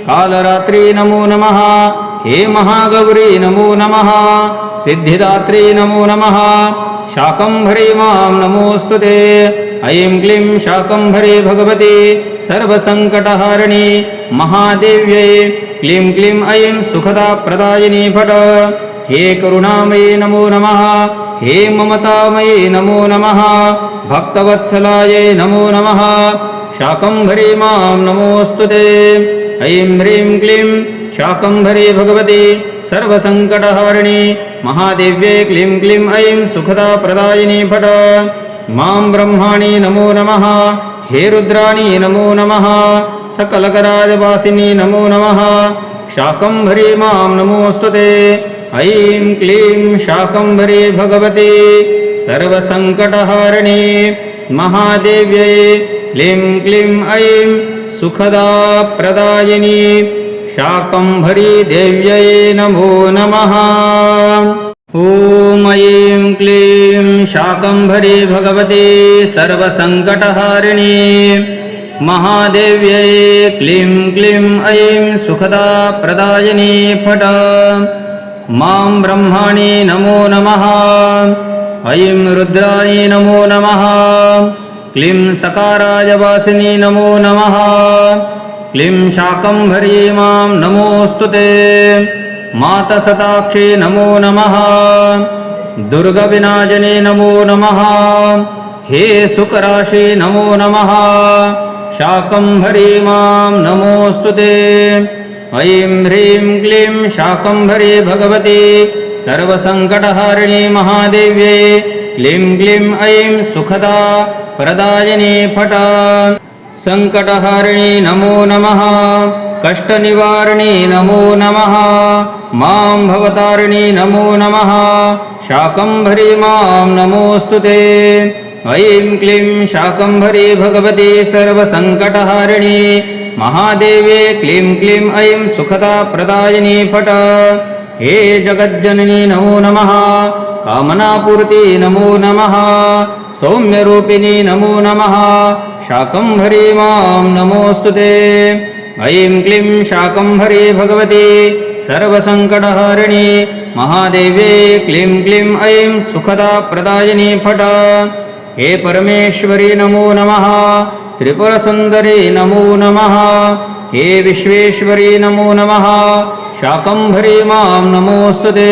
कालरात्रि नमो नमः। हे महागौरी नमो नमः। सिद्धिदात्री नमो नमः। शाकम्भरी मां नमोऽस्तुते। ऐं क्लीं शाकम्भरी भगवती सर्वसङ्कटहारिणी महादेव्यै क्लीं क्लीं ऐं सुखदाप्रदायिनी फट। हे करुणामयी नमो नमः। हे ममतामयी नमो नमः। भक्तवत्सलायै नमो नमः। शाकम्भरी मां नमोऽस्तुते। ऐं ह्रीं क्लीं शाकम्भरी भगवती सर्वसङ्कटहारिणी महादेव्यै क्लीं क्लीं ऐं सुखदाप्रदायिनी फट। मां ब्रह्माणि नमो नमः। हे रुद्राणि नमो नमः। सकलकराजवासिनी नमो नमः। शाकम्भरी मां नमोऽस्तुते। ऐं क्लीं शाकम्भरी भगवती सर्वसङ्कटहारिणी महादेव्यै क्लीं क्लीं ऐं सुखदाप्रदायिनी शाकम्भरी देव्यै नमो नमः। ॐ ऐं क्लीं शाकम्भरी भगवती सर्वसङ्कटहारिणी महादेव्यै क्लीं क्लीं ऐं सुखदाप्रदायिनी फट। मां ब्रह्माणि नमो नमः। ऐं रुद्राणि नमो नमः। क्लीं सकाराजवासिनी नमो नमः। क्लीं शाकम्भरी मां नमोऽस्तुते। मातसताक्षी नमो नमः। दुर्गविनाशिनी नमो नमः। हे सुकराशि नमो नमः। शाकम्भरी मां नमोऽस्तुते। ऐं ह्रीं क्लीं शाकम्भरी भगवती सर्वसङ्कटहारिणी महादेव्यै क्लीं क्लीं ऐं सुखदा प्रदायिनी फट संकटहारिणी नमो नमः कष्टनिवारिणी नमो नमः मां भवतारिणी नमो नमः शाकम्भरी मां नमोऽस्तुते ऐं क्लीं शाकम्भरी भगवती सर्वसङ्कटहारिणी महादेवे क्लीं क्लीं ऐं सुखदा प्रदायिनी फट हे जगज्जननी नमो नमः कामनापूर्ति नमो नमः सौम्यरूपिणी नमो नमः शाकम्भरी मां नमोऽस्तुते ऐं क्लीं शाकम्भरी भगवती सर्वसङ्कटहारिणी महादेवे क्लीं क्लीं ऐं सुखदा प्रदायिनी फट हे परमेश्वरी नमो नमः त्रिपुरसुन्दरी नमो नमः हे विश्वेश्वरी नमो नमः शाकम्भरी मां नमोऽस्तुते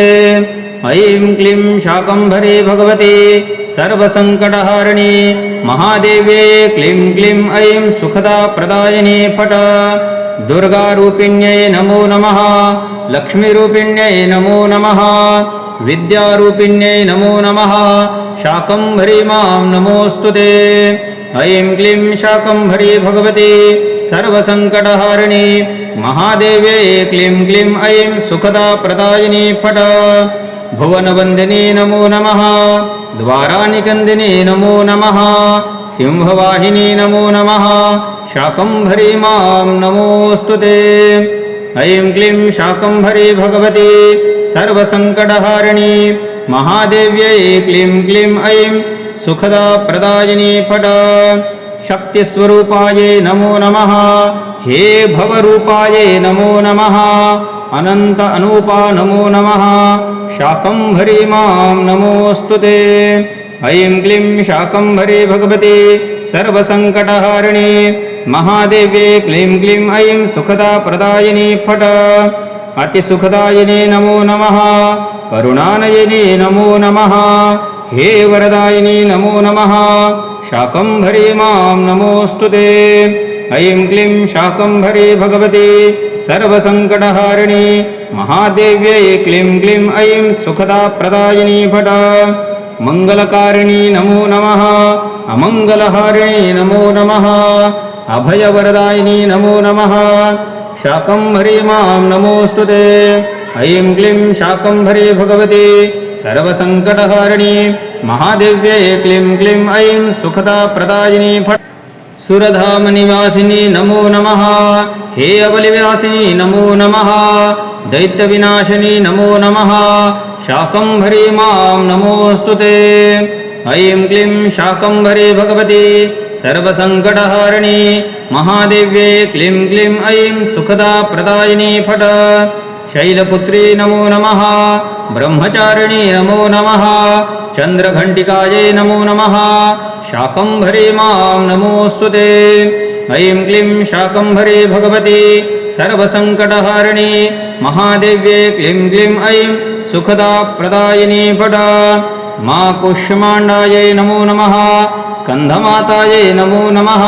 ऐं क्लीं शाकम्भरी भगवती सर्वसङ्कटहारिणी महादेवे क्लीं क्लीं ऐं सुखदा प्रदायिनी फट दुर्गारूपिण्यै नमो नमः लक्ष्मीरूपिण्यै नमो नमः विद्यारूपिण्यै नमो नमः शाकम्भरी मां नमोऽस्तुते ऐं क्लीं शाकम्भरी भगवती सर्वसङ्कटहारिणी महादेवे क्लीं क्लीं ऐं सुखदा प्रदायिनी फट भुवनवन्दिनी नमो नमः द्वारानिकन्दिनी नमो नमः सिंहवाहिनी नमो नमः शाकम्भरी मां नमोऽस्तुते ऐं क्लीं शाकम्भरी भगवती सर्वसङ्कटहारिणी महादेव्यै क्लीं क्लीं ऐं सुखदा प्रदायिनी फट शक्तिस्वरूपायै नमो नमः हे भवरूपायै नमो नमः अनन्त अनूपा नमो नमः शाकम्भरी मां नमोऽस्तुते ऐं क्लीं शाकम्भरी भगवती सर्वसङ्कटहारिणी महादेव्ये क्लीं क्लीं ऐं सुखदा प्रदायिनी फट अतिसुखदायिनी नमो नमः करुणानयिनी नमो नमः हे वरदायिनी नमो नमः शाकम्भरी मां नमोऽस्तुते ऐं क्लीं शाकम्भरी भगवती सर्वसङ्कटहारिणी महादेव्यै क्लीं क्लीं ऐं सुखदा प्रदायिनी फट मङ्गलकारिणी नमो नमः अमङ्गलहारिणी नमो नमः अभयवरदायिनी नमो नमः शाकम्भरी मां नमोऽस्तुते ऐं क्लीं शाकम्भरी भगवती सर्वसङ्कटहारिणी महादेव्यै क्लीं क्लीं ऐं सुखदा प्रदायिनी फट सुरधामनिवासिनी नमो नमः हे अबलिव्यासिनी नमो नमः दैत्यविनाशिनी नमो नमः शाकम्भरी मां नमोऽस्तुते ऐं क्लीं शाकम्भरी भगवती सर्वसङ्कटहारिणी महादेव्ये क्लीं क्लीं ऐं सुखदा प्रदायिनी फट शैलपुत्री नमो नमः ब्रह्मचारिणी नमो नमः चन्द्रघण्टिकायै नमो नमः शाकम्भरी मां नमोऽस्तुते ऐं क्लीं शाकम्भरी भगवती सर्वसङ्कटहारिणी महादेव्ये क्लीं क्लीं ऐं सुखदा प्रदायिनी फट मा कुष्माण्डायै नमो नमः स्कन्धमातायै नमो नमः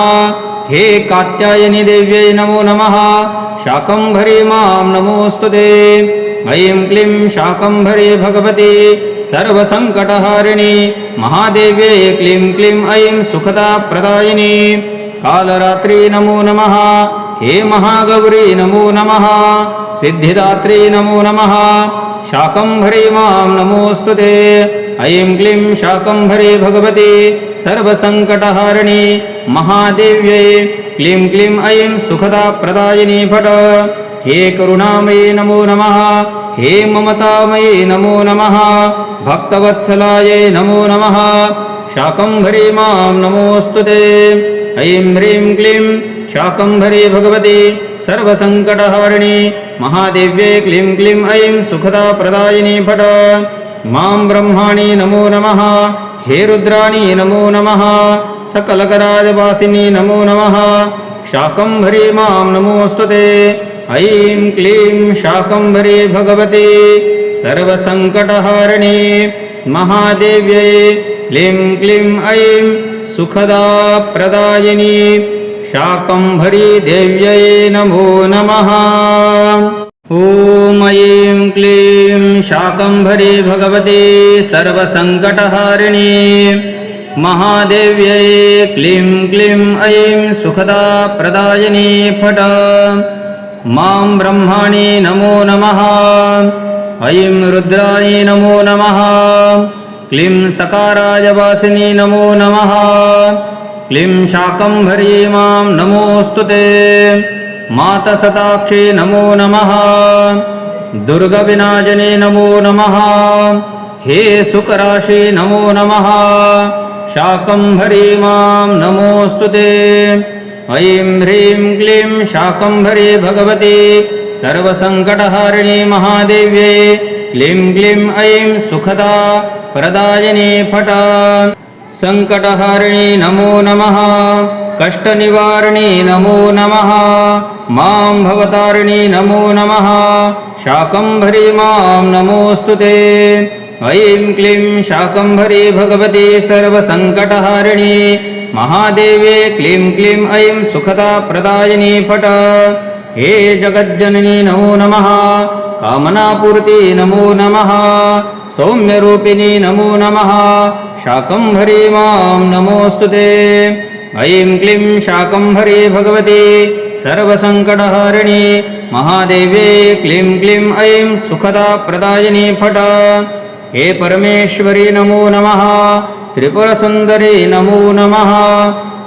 हे कात्यायनी देव्यै नमो नमः शाकम्भरी मां नमोऽस्तुते ऐं क्लीं शाकम्भरी भगवती सर्वसङ्कटहारिणी महादेव्ये क्लीं क्लीं ऐं सुखदा प्रदायिनी कालरात्रि नमो नमः हे महागौरी नमो नमः सिद्धिदात्री नमो नमः शाकम्भरी मां नमोऽस्तुते ऐं क्लीं शाकम्भरी भगवती सर्वसङ्कटहारिणी महादेव्यै क्लीं क्लीं ऐं सुखदा प्रदायिनी फट हे करुणामयी नमो नमः हे ममतामयी नमो नमः भक्तवत्सलायै नमो नमः शाकम्भरी मां नमोऽस्तुते ऐं ह्रीं क्लीं शाकम्भरी भगवती सर्वसङ्कटहारिणी महादेव्ये क्लीं क्लीं ऐं सुखदा प्रदायिनी फट मां ब्रह्माणि नमो नमः हे रुद्राणि नमो नमः सकलकराजवासिनी नमो नमः शाकम्भरी मां नमोऽस्तुते ऐं क्लीं शाकम्भरी भगवती सर्वसङ्कटहारिणी महादेव्यै क्लीं क्लीं ऐं सुखदा प्रदायिनी शाकम्भरी देव्यै नमो नमः। ॐ ऐं क्लीं शाकम्भरी भगवती सर्वसङ्कटहारिणी महादेव्यै क्लीं क्लीं ऐं सुखदा प्रदायिनी फट मां ब्रह्माणि नमो नमः ऐं रुद्राणि नमो नमः क्लीं सकाराय वासिनी नमो नमः क्लीं शाकम्भरी मां नमोऽस्तुते मातसताक्षी नमो नमः दुर्गविनाशिनी नमो नमः हे सुकराशि नमो नमः शाकम्भरी मां नमोऽस्तुते ऐं ह्रीं क्लीं शाकम्भरी भगवती सर्वसङ्कटहारिणी महादेव्यै क्लीं क्लीं ऐं सुखदा प्रदायिनी फट संकटहारिणी नमो नमः कष्टनिवारिणी नमो नमः मां भवतारिणी नमो नमः शाकम्भरी मां नमोऽस्तुते ऐं क्लीं शाकम्भरी भगवती सर्वसङ्कटहारिणी महादेवे क्लीं क्लीं ऐं सुखदा प्रदायिनी फट हे जगज्जननी नमो नमः कामनापूर्ति नमो नमः सौम्यरूपिणी नमो नमः शाकम्भरी मां नमोऽस्तुते ऐं क्लीं शाकम्भरी भगवती सर्वसङ्कटहारिणी महादेवे क्लीं क्लीं ऐं सुखदा प्रदायिनी फट हे परमेश्वरी नमो नमः त्रिपुरसुन्दरी नमो नमः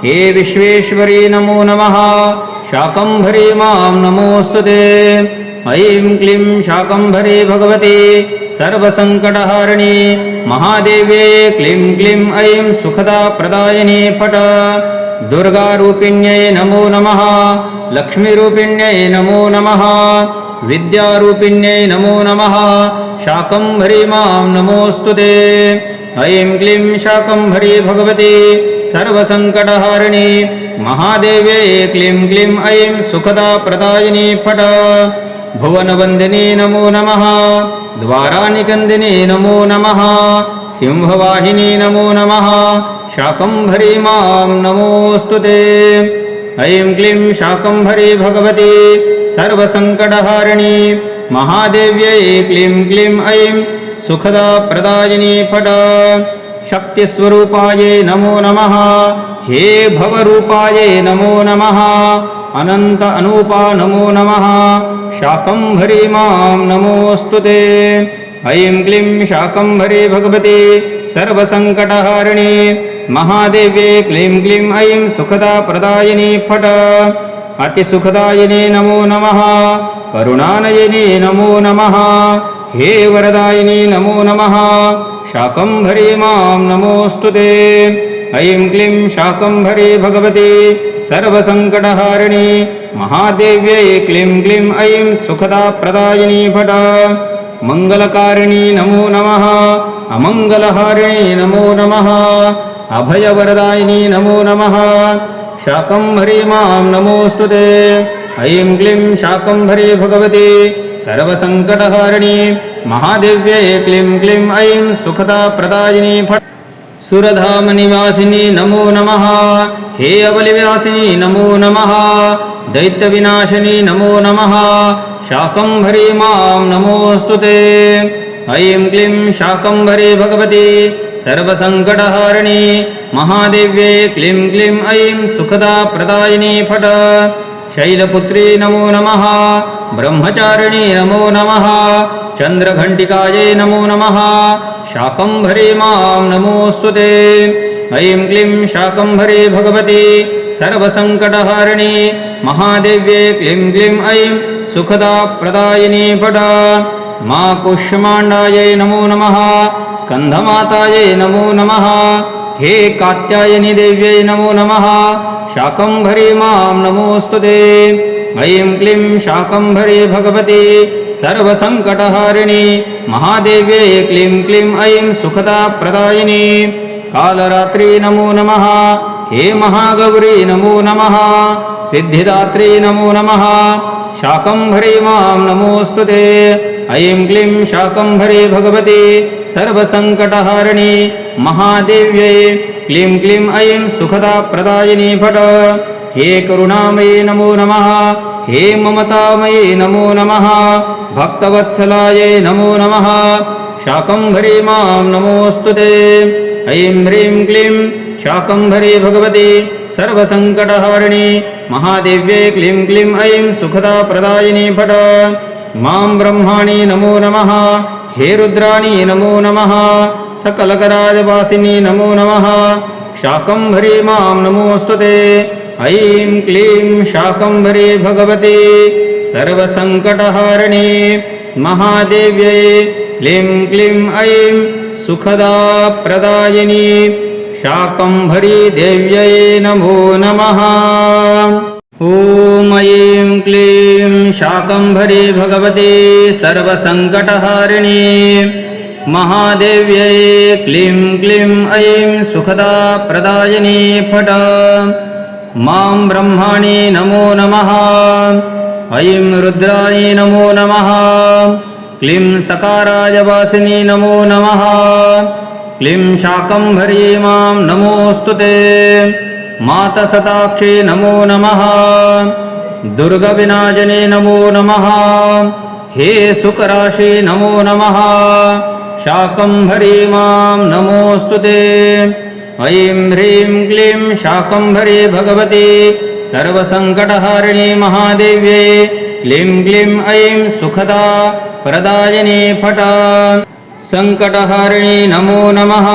हे विश्वेश्वरी नमो नमः शाकम्भरी मां नमोऽस्तुते ऐं क्लीं शाकम्भरी भगवती सर्वसङ्कटहारिणी महादेवे क्लीं क्लीं ऐं सुखदा प्रदायिनी फट दुर्गारूपिण्यै नमो नमः लक्ष्मीरूपिण्यै नमो नमः विद्यारूपिण्यै नमो नमः शाकम्भरी मां नमोऽस्तुते ऐं क्लीं शाकम्भरी भगवती सर्वसङ्कटहारिणी महादेवे क्लीं क्लीं ऐं सुखदा प्रदायिनी फट भुवनवन्दिनी नमो नमः द्वारानिकन्दिनी नमो नमः सिंहवाहिनी नमो नमः शाकम्भरी मां नमोऽस्तुते ऐं क्लीं शाकम्भरी भगवती सर्वसङ्कटहारिणी महादेव्यै क्लीं क्लीं ऐं सुखदा प्रदायिनी फट शक्तिस्वरूपायै नमो नमः हे भवरूपायै नमो नमः अनन्त अनूपा नमो नमः शाकम्भरी मां नमोऽस्तुते ऐं क्लीं शाकम्भरी भगवती सर्वसङ्कटहारिणी महादेव्ये क्लीं क्लीं ऐं सुखदा प्रदायिनी फट अतिसुखदायिनी नमो नमः करुणानयिनी नमो नमः हे वरदायिनी नमो नमः शाकम्भरी मां नमोऽस्तुते ऐं क्लीं शाकम्भरी भगवती सर्वसङ्कटहारिणी महादेव्यै क्लीं क्लीं ऐं सुखदा प्रदायिनी फट मङ्गलकारिणी नमो नमः अमङ्गलहारिणी नमो नमः अभयवरदायिनी नमो नमः शाकम्भरी मां नमोऽस्तुते ऐं क्लीं शाकम्भरी भगवती सर्वसङ्कटहारिणी महादेव्यै क्लीं क्लीं ऐं सुखदा प्रदायिनी फट सुरधामनिवासिनी नमो नमः हे अबलिव्यासिनी नमो नमः दैत्यविनाशिनी नमो नमः शाकम्भरी मां नमोऽस्तुते ऐं क्लीं शाकम्भरी भगवती सर्वसङ्कटहारिणी महादेव्ये क्लीं क्लीं ऐं सुखदा प्रदायिनी फट शैलपुत्री नमो नमः ब्रह्मचारिणी नमो नमः चन्द्रघण्टिकायै नमो नमः शाकम्भरी मां नमोऽस्तुते ऐं क्लीं शाकम्भरी भगवती सर्वसङ्कटहारिणी महादेव्ये क्लीं क्लीं ऐं सुखदा प्रदायिनी फट मा कुष्माण्डायै नमो नमः स्कन्धमातायै नमो नमः हे कात्यायनी देव्यै नमो नमः शाकम्भरी मां नमोऽस्तुते ऐं क्लीं शाकम्भरी भगवती सर्वसङ्कटहारिणी महादेव्ये क्लीं क्लीं ऐं सुखदा प्रदायिनी कालरात्रि नमो नमः हे महागौरी नमो नमः सिद्धिदात्री नमो नमः शाकम्भरी मां नमोऽस्तुते ऐं क्लीं शाकम्भरी भगवती सर्वसङ्कटहारिणी महादेव्यै क्लीं क्लीं ऐं सुखदा प्रदायिनी फट हे करुणामयी नमो नमः हे ममतामये नमो नमः भक्तवत्सलायै नमो नमः शाकम्भरी मां नमोऽस्तुते ऐं ह्रीं क्लीं शाकम्भरी भगवती सर्वसङ्कटहारिणी महादेव्यै क्लीं क्लीं ऐं सुखदाप्रदायिनी फट मां ब्रह्माणि नमो नमः हे रुद्राणि नमो नमः सकलकराजवासिनी नमो नमः शाकम्भरी मां नमोऽस्तुते ऐं क्लीं शाकम्भरी भगवती सर्वसङ्कटहारिणी महादेव्यै क्लीं क्लीं ऐं सुखदाप्रदायिनी शाकम्भरी देव्यै नमो नमः ॐ ऐं क्लीं शाकम्भरी भगवती सर्वसङ्कटहारिणी महादेव्यै क्लीं क्लीं ऐं सुखदाप्रदायिनी फट मां ब्रह्माणि नमो नमः ऐं रुद्राणि नमो नमः क्लीं सकाराजवासिनी नमो नमः क्लीं शाकम्भरी मां नमोऽस्तुते मातसताक्षी नमो नमः दुर्गविनाशने नमो नमः हे सुखराशि नमो नमः शाकम्भरी मां नमोऽस्तुते ऐं ह्रीं क्लीं शाकम्भरी भगवती सर्वसङ्कटहारिणी महादेव्यै क्लीं क्लीं ऐं सुखदा प्रदायिनी फट सङ्कटहारिणी नमो नमः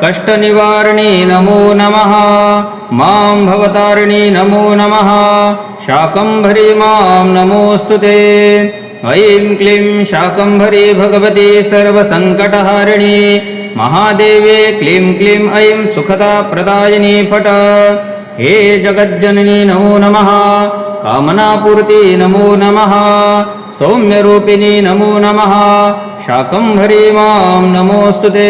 कष्टनिवारिणी नमो नमः मां भवतारिणी नमो नमः शाकम्भरी मां नमोऽस्तुते ऐं क्लीं शाकम्भरी भगवती सर्वसङ्कटहारिणी महादेवे क्लीं क्लीं ऐं सुखदाप्रदायिनी फट हे जगज्जननी नमो नमः कामनापूर्ति नमो नमः सौम्यरूपिणी नमो नमः शाकम्भरी मां नमोऽस्तुते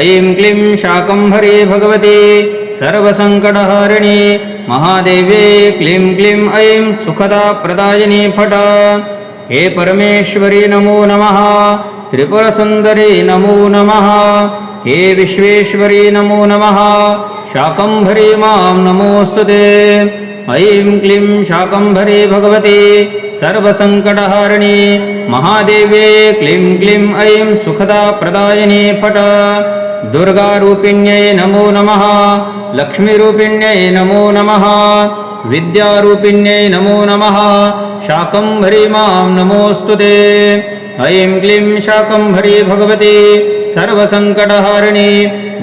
ऐं क्लीं शाकम्भरी भगवती सर्वसङ्कटहारिणी महादेवे क्लीं क्लीं ऐं सुखदाप्रदायिनी फट हे परमेश्वरी नमो नमः त्रिपुरसुन्दरी नमो नमः हे विश्वेश्वरी नमो नमः शाकम्भरी मां नमोऽस्तुते ऐं क्लीं शाकम्भरी भगवती सर्वसङ्कटहारिणी महादेव्ये क्लीं क्लीं ऐं सुखदाप्रदायिनी फट दुर्गारूपिण्यै नमो नमः लक्ष्मीरूपिण्यै नमो नमः विद्यारूपिण्यै नमो नमः शाकम्भरी मां नमोऽस्तुते ऐं क्लीं शाकम्भरी भगवती सर्वसङ्कटहारिणी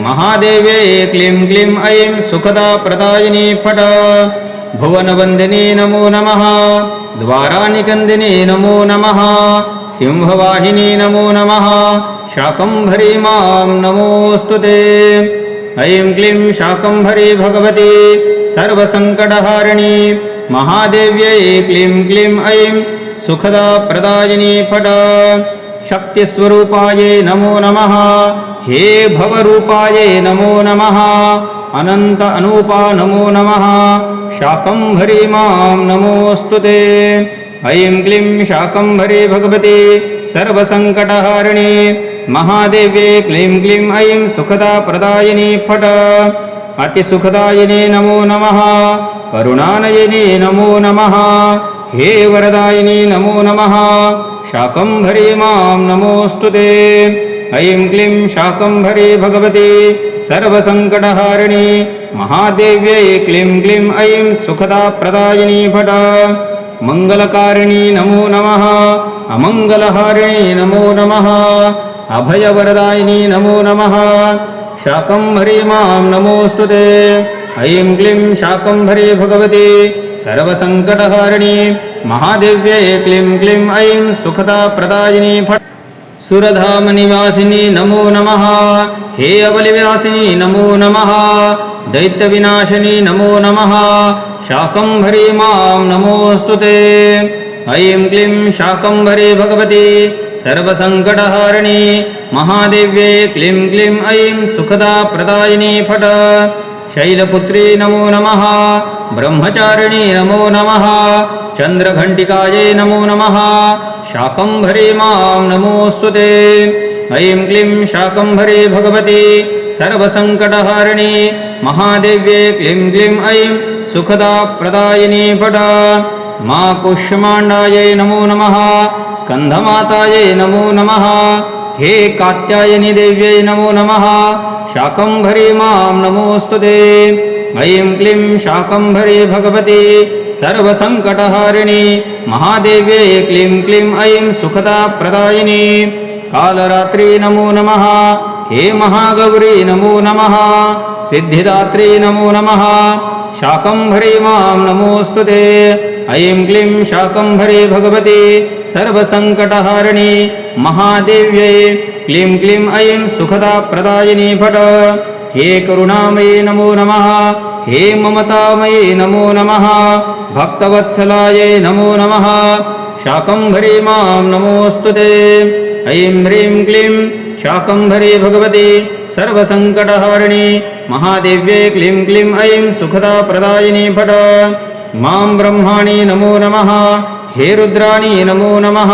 महादेव्ये क्लीं क्लीं ऐं सुखदाप्रदायिनी फट भुवनवन्दिनी नमो नमः द्वारानिकन्दिनी नमो नमः सिंहवाहिनी नमो नमः शाकम्भरी मां नमोऽस्तुते ऐं क्लीं शाकम्भरी भगवती सर्वसङ्कटहारिणी महादेव्यै क्लीं क्लीं ऐं सुखदाप्रदायिनी फट शक्तिस्वरूपायै नमो नमः हे भवरूपायै नमो नमः अनन्त अनूपा नमो नमः शाकम्भरी मां नमोऽस्तुते ऐं क्लीं शाकम्भरी भगवती सर्वसङ्कटहारिणी महादेव्ये क्लीं क्लीं ऐं सुखदाप्रदायिनी फट अतिसुखदायिनी नमो नमः करुणानयिनी नमो नमः हे वरदायिनी नमो नमः शाकम्भरी मां नमोऽस्तुते ऐं क्लीं शाकम्भरी भगवती सर्वसङ्कटहारिणी महादेव्यै क्लीं क्लीं ऐं सुखदाप्रदायिनी फट मङ्गलकारिणी नमो नमः अमङ्गलहारिणी नमो नमः अभयवरदायिनी नमो नमः शाकम्भरी मां नमोऽस्तुते ऐं क्लीं शाकम्भरी भगवती सर्वसङ्कटहारिणी महादेव्यै क्लीं क्लीं ऐं सुखदाप्रदायिनी फट सुरधामनिवासिनी नमो नमः हे अबलिव्यासिनी नमो नमः दैत्यविनाशिनी नमो नमः शाकम्भरी मां नमोऽस्तुते ऐं क्लीं शाकम्भरी भगवती सर्वसङ्कटहारिणी महादेव्ये क्लीं क्लीं ऐं सुखदाप्रदायिनी फट शैलपुत्री नमो नमः ब्रह्मचारिणी नमो नमः चन्द्रघण्टिकायै नमो नमः शाकम्भरी मां नमोऽस्तुते ऐं क्लीं शाकम्भरी भगवती सर्वसङ्कटहारिणी महादेव्ये क्लीं क्लीं ऐं सुखदाप्रदायिनी फट मा कुष्माण्डायै नमो नमः स्कन्धमातायै नमो नमः हे कात्यायनि देव्यै नमो नमः शाकम्भरी मां नमोऽस्तुते ऐं क्लीं शाकम्भरी भगवती सर्वसङ्कटहारिणी महादेव्यै क्लीं क्लीं ऐं सुखदाप्रदायिनी कालरात्रि नमो नमः हे महागौरी नमो नमः सिद्धिदात्री नमो नमः शाकम्भरी मां नमोऽस्तुते ऐं क्लीं शाकम्भरी भगवती सर्वसङ्कटहारिणी महादेव्यै क्लीं क्लीं ऐं सुखदाप्रदायिनी फट हे करुणामयी नमो नमः हे ममतामयी नमो नमः भक्तवत्सलायै नमो नमः शाकम्भरी मां नमोऽस्तुते ऐं ह्रीं क्लीं शाकम्भरी भगवती सर्वसङ्कटहारिणी महादेव्यै क्लीं क्लीं ऐं सुखदाप्रदायिनी फट मां ब्रह्माणि नमो नमः हे रुद्राणि नमो नमः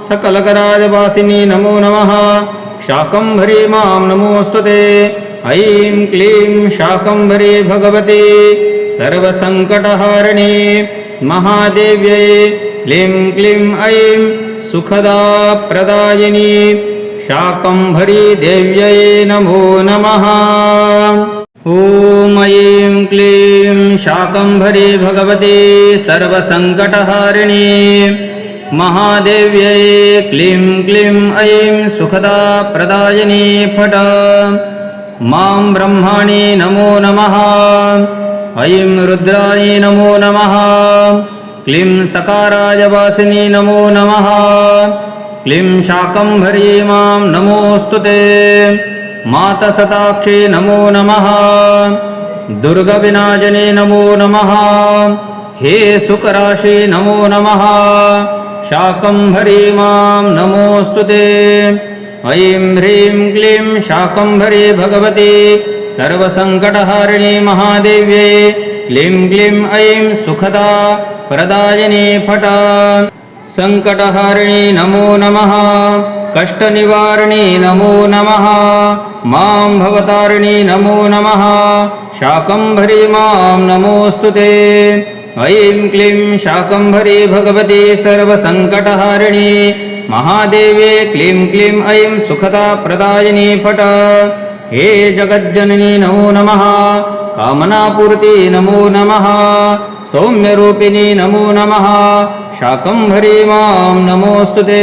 सकलकराजवासिनी नमो नमः शाकम्भरी मां नमोऽस्तुते ऐं क्लीं शाकम्भरी भगवती सर्वसङ्कटहारिणी महादेव्यै क्लीं क्लीं ऐं सुखदाप्रदायिनी शाकम्भरी देव्यै नमो नमः ॐ ऐं क्लीं शाकम्भरी भगवती सर्वसङ्कटहारिणी महादेव्यै क्लीं क्लीं ऐं सुखदाप्रदायिनी फट मां ब्रह्माणि नमो नमः ऐं रुद्राणि नमो नमः क्लीं सकाराजवासिनी नमो नमः क्लीं शाकम्भरी मां नमोऽस्तुते मातसताक्षी नमो नमः दुर्गविनाशिनी नमो नमः हे सुकराशि नमो नमः शाकम्भरी मां नमोऽस्तुते ऐं ह्रीं क्लीं शाकम्भरी भगवती सर्वसङ्कटहारिणी महादेव्यै क्लीं क्लीं ऐं सुखदा प्रदायिनी फट सङ्कटहारिणी नमो नमः कष्टनिवारिणी नमो नमः मां भवतारिणी नमो नमः शाकम्भरी मां नमोऽस्तुते ऐं क्लीं शाकम्भरी भगवती सर्वसङ्कटहारिणी महादेव्यै क्लीं क्लीं ऐं सुखदाप्रदायिनी फट हे जगज्जननी नमो नमः कामनापूर्ति नमो नमः सौम्यरूपिणी नमो नमः शाकम्भरी मां नमोऽस्तुते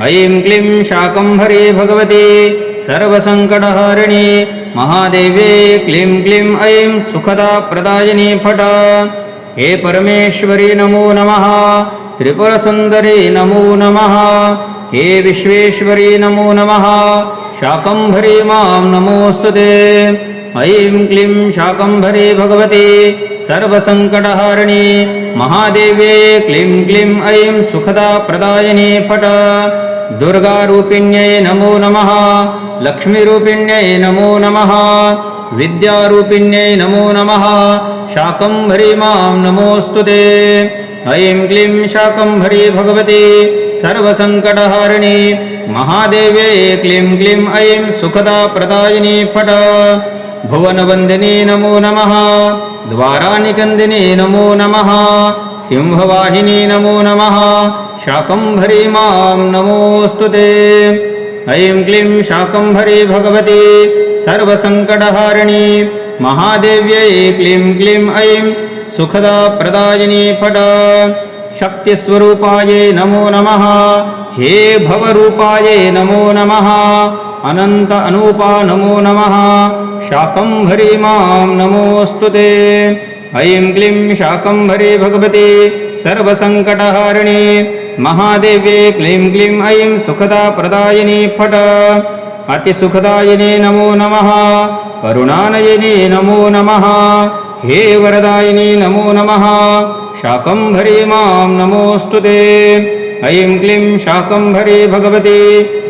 ऐं क्लीं शाकम्भरी भगवती सर्वसङ्कटहारिणी महादेव्यै क्लीं क्लीं ऐं सुखदाप्रदायिनी फट हे परमेश्वरी नमो नमः त्रिपुरसुन्दरी नमो नमः हे विश्वेश्वरी नमो नमः शाकम्भरी मां नमोऽस्तुते ऐं क्लीं शाकम्भरी भगवती सर्वसङ्कटहारिणी महादेव्यै क्लीं क्लीं ऐं सुखदाप्रदायिनी फट दुर्गारूपिण्यै नमो नमः लक्ष्मीरूपिण्यै नमो नमः विद्यारूपिण्यै नमो नमः शाकम्भरी मां नमोऽस्तुते ऐं क्लीं शाकम्भरी भगवती सर्वसङ्कटहारिणी महादेव्यै क्लीं क्लीं ऐं सुखदाप्रदायिनी फट भुवनवन्दिनी नमो नमः द्वारानिकन्दिनी नमो नमः सिंहवाहिनी नमो नमः शाकम्भरी मां नमोऽस्तुते ऐं क्लीं शाकम्भरी भगवती सर्वसङ्कटहारिणी महादेव्यै क्लीं क्लीं ऐं सुखदाप्रदायिनी फट शक्तिस्वरूपायै नमो नमः हे भवरूपायै नमो नमः अनन्त अनूपा नमो नमः शाकम्भरी मां नमोऽस्तुते ऐं क्लीं शाकम्भरी भगवती सर्वसङ्कटहारिणी महादेव्यै क्लीं क्लीं ऐं सुखदाप्रदायिनी फट अतिसुखदायिनी नमो नमः करुणानयिनी नमो नमः हे वरदायिनी नमो नमः शाकम्भरी मां नमोऽस्तुते ऐं क्लीं शाकम्भरी भगवती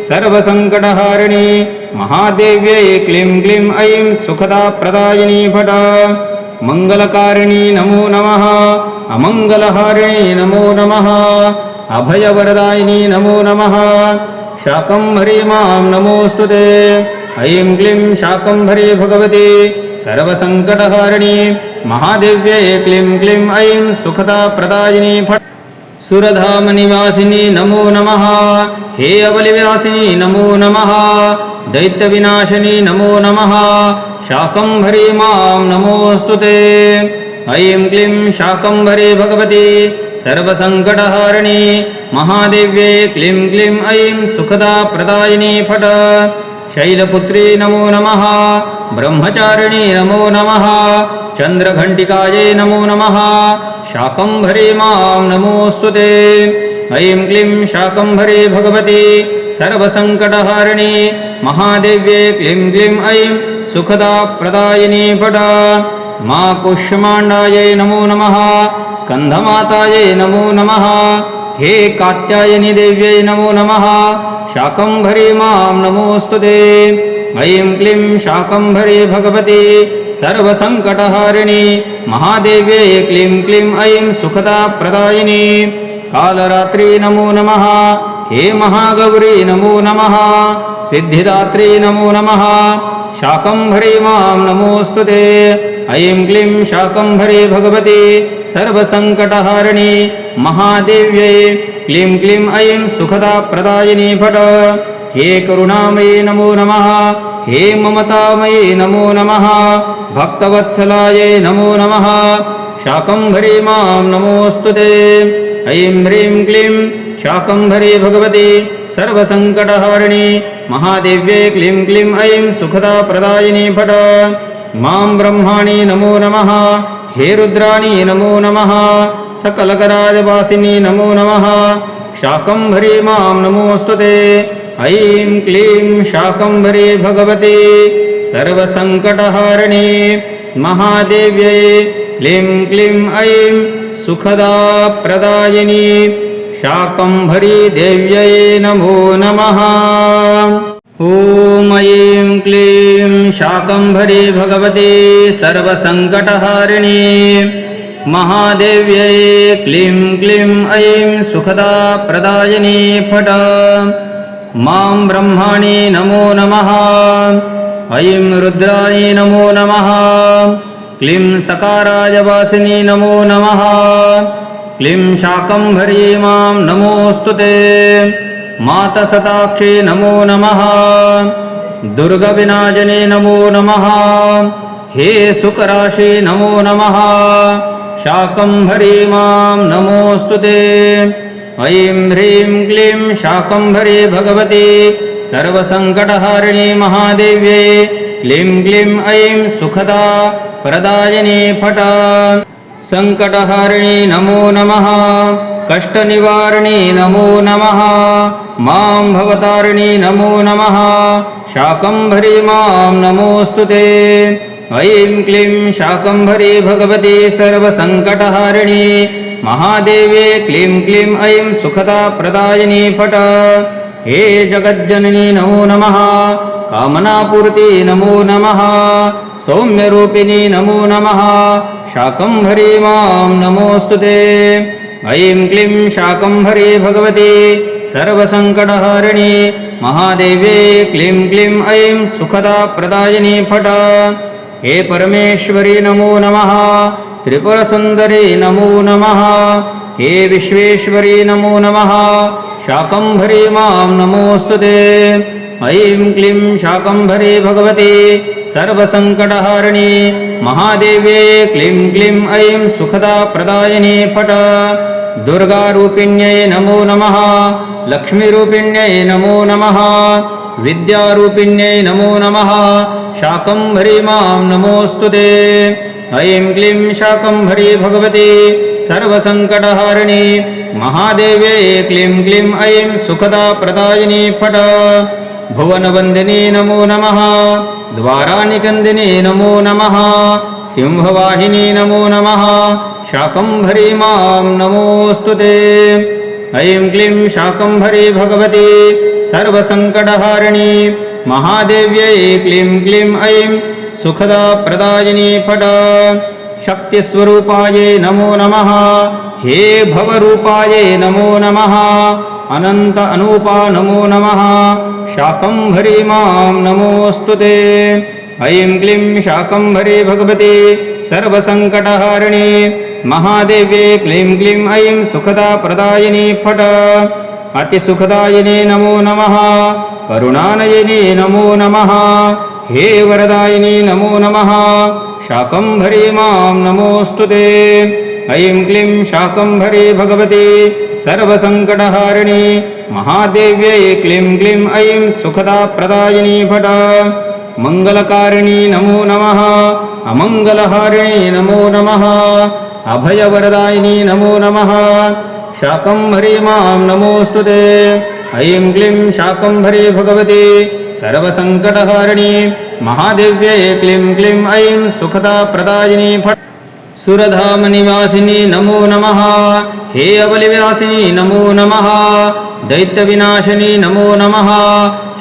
सर्वसङ्कटहारिणी महादेव्यै क्लीं क्लीं ऐं सुखदाप्रदायिनी फट मङ्गलकारिणी नमो नमः अमङ्गलहारिणी नमो नमः अभयवरदायिनी नमो नमः शाकम्भरी मां नमोऽस्तुते ऐं क्लीं शाकम्भरी भगवती सर्वसङ्कटहारिणी महादेव्यै क्लीं क्लीं ऐं सुखदाप्रदायिनी फट् सुरधामनिवासिनी नमो नमः हे अबलिव्यासिनी नमो नमः दैत्यविनाशिनी नमो नमः शाकम्भरी मां नमोऽस्तुते ऐं क्लीं शाकम्भरी भगवती सर्वसङ्कटहारिणी महादेव्यै क्लीं क्लीं ऐं सुखदाप्रदायिनी फट् शैलपुत्री नमो नमः ब्रह्मचारिणी नमो नमः चन्द्रघण्टिकायै नमो नमः शाकम्भरी मां नमोऽस्तुते ऐं क्लीं शाकम्भरी भगवती सर्वसङ्कटहारिणी महादेव्यै क्लीं क्लीं ऐं सुखदाप्रदायिनी फट् मा कुष्माण्डायै नमो नमः स्कन्धमातायै नमो नमः हे कात्यायनी देव्यै नमो नमः शाकम्भरी मां नमोऽस्तुते ऐं क्लीं शाकम्भरी भगवती सर्वसङ्कटहारिणी महादेव्यै क्लीं क्लीं ऐं सुखदाप्रदायिनी कालरात्रि नमो नमः हे महागौरी नमो नमः सिद्धिदात्री नमो नमः शाकम्भरी मां नमोऽस्तुते ऐं क्लीं शाकम्भरी भगवती सर्वसङ्कटहारिणी महादेव्यै क्लीं क्लीं ऐं सुखदाप्रदायिनी फट् हे करुणामयी नमो नमः हे ममतामयी नमो नमः भक्तवत्सलायै नमो नमः शाकम्भरी मां नमोऽस्तुते ऐं ह्रीं क्लीं शाकम्भरी भगवती सर्वसङ्कटहारिणी महादेव्यै क्लीं क्लीं ऐं सुखदाप्रदायिनी फट् मां ब्रह्माणि नमो नमः हे रुद्राणि नमो नमः सकलकराजवासिनी नमो नमः शाकम्भरी मां नमोऽस्तुते ऐं क्लीं शाकम्भरी भगवती सर्वसङ्कटहारिणी महादेव्यै क्लीं क्लीं ऐं सुखदाप्रदायिनी शाकम्भरी देव्यै नमो नमः ॐ ऐं क्लीं शाकम्भरी भगवती सर्वसङ्कटहारिणी महादेव्यै क्लीं क्लीं ऐं सुखदाप्रदायिनी फट् मां ब्रह्माणि नमो नमः ऐं रुद्राणि नमो नमः क्लीं सकाराजवासिनी नमो नमः क्लीं शाकम्भरी मां नमोऽस्तुते मातसताक्षी नमो नमः दुर्गविनाशिनी नमो नमः हे सुखराशि नमो नमः शाकम्भरी मां नमोऽस्तुते ऐं ह्रीं क्लीं शाकम्भरी भगवती सर्वसङ्कटहारिणी महादेव्यै क्लीं क्लीं ऐं सुखदाप्रदायिनी फट् सङ्कटहारिणी नमो नमः कष्टनिवारिणी नमो नमः मां भवतारिणी नमो नमः शाकम्भरी मां नमोऽस्तुते ऐं क्लीं शाकम्भरी भगवती सर्वसङ्कटहारिणी महादेव्यै क्लीं क्लीं ऐं सुखदाप्रदायिनी फट् हे जगज्जननी नमो नमः कामनापूर्ति नमो नमः सौम्यरूपिणी नमो नमः शाकम्भरी मां नमोऽस्तुते ऐं क्लीं शाकम्भरी भगवती सर्वसङ्कटहारिणी महादेव्यै क्लीं क्लीं ऐं सुखदाप्रदायिनी फट् हे परमेश्वरी नमो नमः त्रिपुरसुन्दरी नमो नमः हे विश्वेश्वरी नमो नमः शाकम्भरी मां नमोऽस्तुते ऐं क्लीं शाकम्भरी भगवती सर्वसङ्कटहारिणी महादेव्यै क्लीं क्लीं ऐं सुखदाप्रदायिनी फट् दुर्गारूपिण्यै नमो नमः लक्ष्मीरूपिण्यै नमो नमः विद्यारूपिण्यै नमो नमः शाकम्भरी मां नमोऽस्तुते ऐं क्लीं शाकम्भरी भगवती सर्वसङ्कटहारिणी महादेव्यै क्लीं क्लीं ऐं सुखदाप्रदायिनी फट् भुवनवन्दिनी नमो नमः द्वारानिकन्दिनी नमो नमः सिंहवाहिनी नमो नमः शाकम्भरी मां नमोऽस्तुते ऐं क्लीं शाकम्भरी भगवती सर्वसङ्कटहारिणी महादेव्यै क्लीं क्लीं ऐं सुखदाप्रदायिनी फट् शक्तिस्वरूपायै नमो नमः हे भवरूपायै नमो नमः अनन्त अनूपा नमो नमः शाकम्भरी मां नमोऽस्तु ते। ऐं क्लीं शाकम्भरी भगवती सर्वसङ्कटहारिणी महादेव्ये क्लीं क्लीं ऐं सुखदाप्रदायिनी फट। अतिसुखदायिनी नमो नमः। करुणानयिनी नमो नमः। हे वरदायिनी नमो नमः। शाकम्भरी मां नमोऽस्तु ते। ऐं क्लीं शाकम्भरी भगवती सर्वसङ्कटहारिणी महादेव्यै क्लीं क्लीं ऐं सुखदाप्रदायिनी फट। मङ्गलकारिणी नमो नमः। अमङ्गलहारिणी नमो नमः। अभयवरदायिनी नमो नमः। शाकम्भरी मां नमोऽस्तु ते। ऐं क्लीं शाकम्भरी भगवती सर्वसङ्कटहारिणी महादेव्यै क्लीं क्लीं ऐं सुखदाप्रदायिनी फट्। सुरधामनिवासिनी नमो नमः। हे अबलिव्यासिनी नमो नमः। दैत्यविनाशिनी नमो नमः।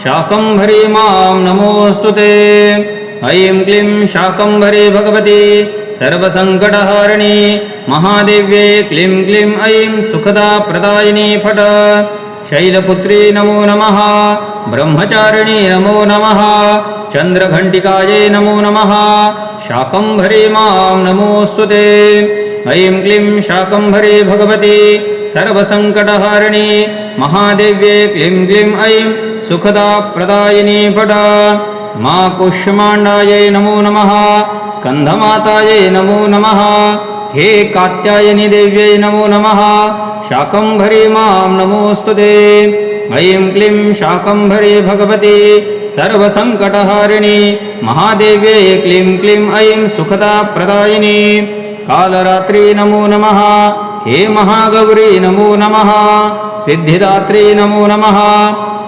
शाकम्भरी मां नमोऽस्तु ते। ऐं क्लीं शाकम्भरी भगवती सर्वसङ्कटहारिणी महादेव्यै क्लीं क्लीं ऐं सुखदाप्रदायिनी फट। शैलपुत्री नमो नमः। ब्रह्मचारिणी नमो नमः। चन्द्रघण्टिकायै नमो नमः। शाकम्भरी मां नमोऽस्तु ते। ऐं क्लीं शाकम्भरी भगवती सर्वसङ्कटहारिणी महादेव्यै क्लीं क्लीं ऐं सुखदाप्रदायिनी फट। मा कुष्माण्डायै नमो नमः। स्कन्धमातायै नमो नमः। हे कात्यायनी देव्यै नमो नमः। शाकम्भरी मां नमोऽस्तु ते। ऐं क्लीं शाकम्भरी भगवती सर्वसङ्कटहारिणी महादेव्यै क्लीं क्लीं ऐं सुखदाप्रदायिनी कालरात्रि नमो नमः। हे महागौरी नमो नमः। सिद्धिदात्री नमो नमः।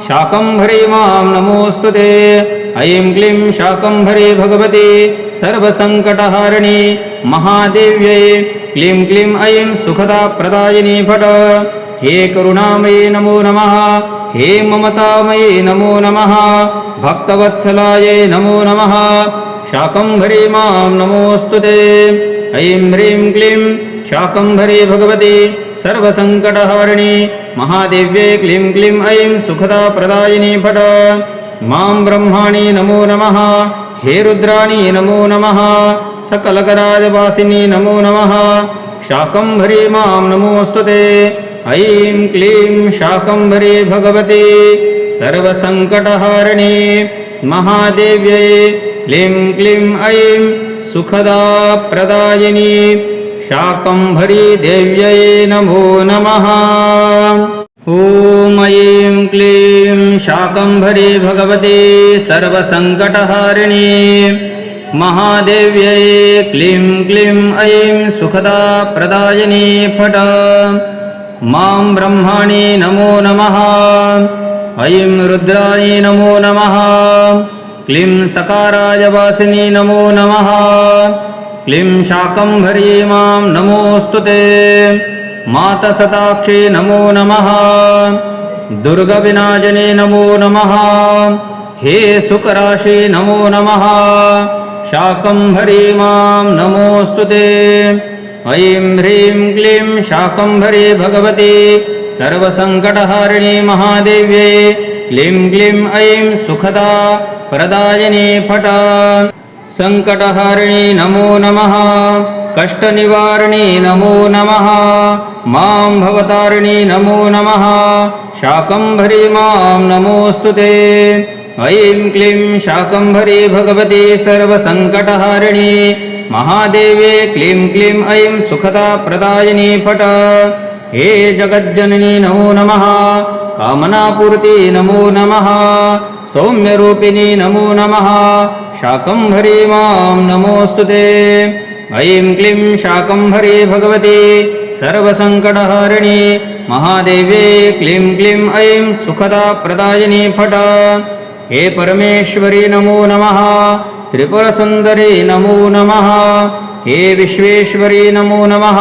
शाकम्भरी मां नमोऽस्तु ते। ऐं क्लीं शाकम्भरी भगवती सर्वसङ्कटहारिणी महादेव्यै क्लीं क्लीं ऐं सुखदाप्रदायिनी फट। हे करुणामयी नमो नमः। हे ममतामयी नमो नमः। भक्तवत्सलायै नमो नमः। शाकम्भरी मां नमोऽस्तु ते। ऐं ह्रीं क्लीं शाकम्भरी भगवती सर्वसङ्कटहारिणी महादेव्यै क्लीं क्लीं ऐं सुखदाप्रदायिनी फट। मां ब्रह्माणि नमो नमः। हे रुद्राणि नमो नमः। सकलकराजवासिनी नमो नमः। शाकम्भरी मां नमोऽस्तु ते। ऐं क्लीं शाकम्भरी भगवती सर्वसङ्कटहारिणी महादेव्यै क्लीं क्लीं ऐं सुखदाप्रदायिनी शाकम्भरी देव्यै नमो नमः। ॐ ऐं क्लीं शाकम्भरी भगवती सर्वसङ्कटहारिणी महादेव्यै क्लीं क्लीं ऐं सुखदाप्रदायिनी फट। मां ब्रह्माणि नमो नमः। ऐं रुद्राणि नमो नमः। क्लीं सकाराजवासिनी नमो नमः। क्लीं शाकम्भरी मां नमोऽस्तु ते। मातसताक्षी नमो नमः। दुर्गविनाशिनी नमो नमः। हे सुकराशि नमो नमः। शाकम्भरी मां नमोऽस्तु ते। ऐं ह्रीं क्लीं शाकम्भरी भगवती सर्वसङ्कटहारिणी महादेव्यै क्लीं क्लीं ऐं सुखदाप्रदायिनी फट। सङ्कटहारिणी नमो नमः। कष्टनिवारिणी नमो नमः। मां भवतारिणी नमो नमः। शाकम्भरी मां नमोऽस्तु ते। ऐं क्लीं शाकम्भरी भगवती सर्वसङ्कटहारिणी महादेव्यै क्लीं क्लीं ऐं सुखदाप्रदायिनी फट। हे जगज्जननी नमो नमः। कामनापूर्ति नमो नमः। सौम्यरूपिणी नमो नमः। शाकम्भरी मां नमोऽस्तु ते। ऐं क्लीं शाकम्भरी भगवती सर्वसङ्कटहारिणी महादेव्यै क्लीं क्लीं ऐं सुखदाप्रदायिनी फट। हे परमेश्वरी नमो नमः। त्रिपुरसुन्दरी नमो नमः। हे विश्वेश्वरी नमो नमः।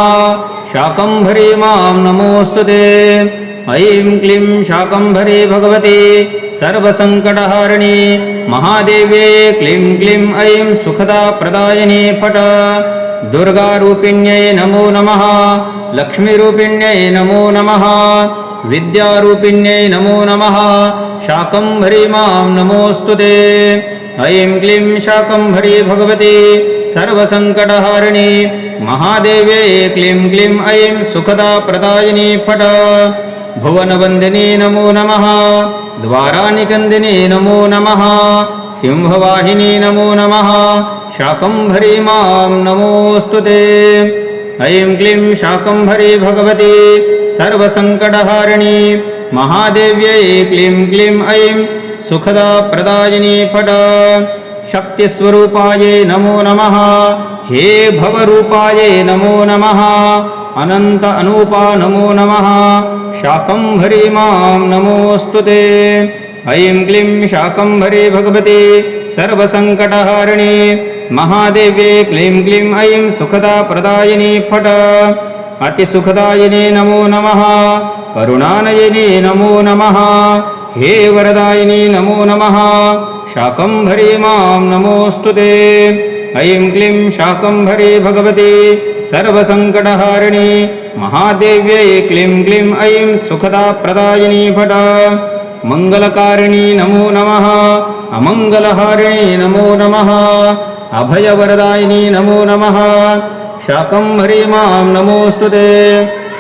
शाकम्भरी मां नमोऽस्तु ते। ऐं क्लीं शाकम्भरी भगवती सर्वसङ्कटहारिणी महादेव्यै क्लीं क्लीं ऐं सुखदाप्रदायिनी फट। दुर्गारूपिण्यै नमो नमः। लक्ष्मीरूपिण्यै नमो नमः। विद्यारूपिण्यै नमो नमः शाकम्भरी मां नमोऽस्तु ते ऐं क्लीं शाकम्भरी भगवती सर्वसङ्कटहारिणी महादेव्यै क्लीं क्लीं ऐं सुखदाप्रदायिनी फट भुवनवन्दिनी नमो नमः द्वारानिकन्दिनी नमो नमः सिंहवाहिनी नमो नमः शाकम्भरी मां नमोऽस्तु ते ऐं क्लीं शाकम्भरी भगवती सर्वसङ्कटहारिणी महादेव्यै क्लीं क्लीं ऐं सुखदाप्रदायिनी फट शक्तिस्वरूपायै नमो नमः हे भवरूपायै नमो नमः अनन्त अनूपा नमो नमः शाकम्भरी मां नमोऽस्तु ते ऐं क्लीं शाकम्भरी भगवती सर्वसङ्कटहारिणी महादेव्यै क्लीं क्लीं ऐं सुखदाप्रदायिनी फट अतिसुखदायिनी नमो नमः करुणानयिनी नमो नमः हे वरदायिनी नमो नमः शाकम्भरी मां नमोऽस्तु ते ऐं क्लीं शाकम्भरी भगवती सर्वसङ्कटहारिणी महादेव्यै क्लीं क्लीं ऐं सुखदाप्रदायिनी फट मङ्गलकारिणी नमो नमः अमङ्गलहारिणी नमो नमः अभयवरदायिनी नमो नमः शाकम्भरी मां नमोऽस्तु ते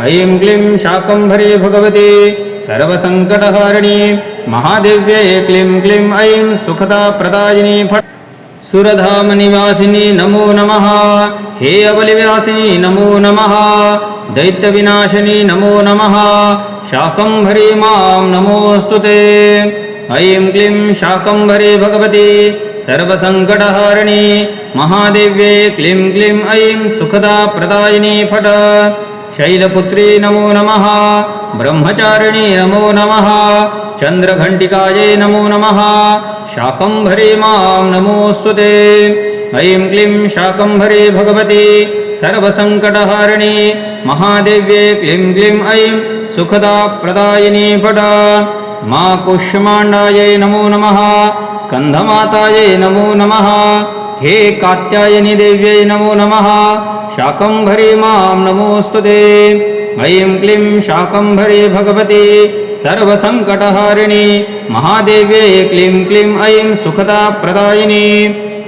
ऐं क्लीं शाकम्भरी भगवती सर्वसङ्कटहारिणी महादेव्यै क्लीं क्लीं ऐं सुखदाप्रदायिनी फट सुरधामनिवासिनी नमो नमः हे अबलिव्यासिनी नमो नमः दैत्यविनाशिनी नमो नमः शाकम्भरी मां नमोऽस्तु ते ऐं क्लीं शाकम्भरी भगवती सर्वसङ्कटहारिणी महादेव्यै क्लीं क्लीं ऐं सुखदाप्रदायिनी फट शैलपुत्री नमो नमः ब्रह्मचारिणी नमो नमः चन्द्रघण्टिकायै नमो नमः शाकम्भरी मां नमोऽस्तु ते ऐं क्लीं शाकम्भरी भगवती सर्वसङ्कटहारिणी महादेव्यै क्लीं क्लीं ऐं सुखदाप्रदायिनी फट मा कुष्माण्डायै नमो नमः स्कन्धमातायै नमो नमः हे कात्यायनी देव्यै नमो नमः शाकम्भरी मां नमोऽस्तु ते ऐं क्लीं शाकम्भरी भगवती सर्वसङ्कटहारिणी महादेव्यै क्लीं क्लीं ऐं सुखदाप्रदायिनी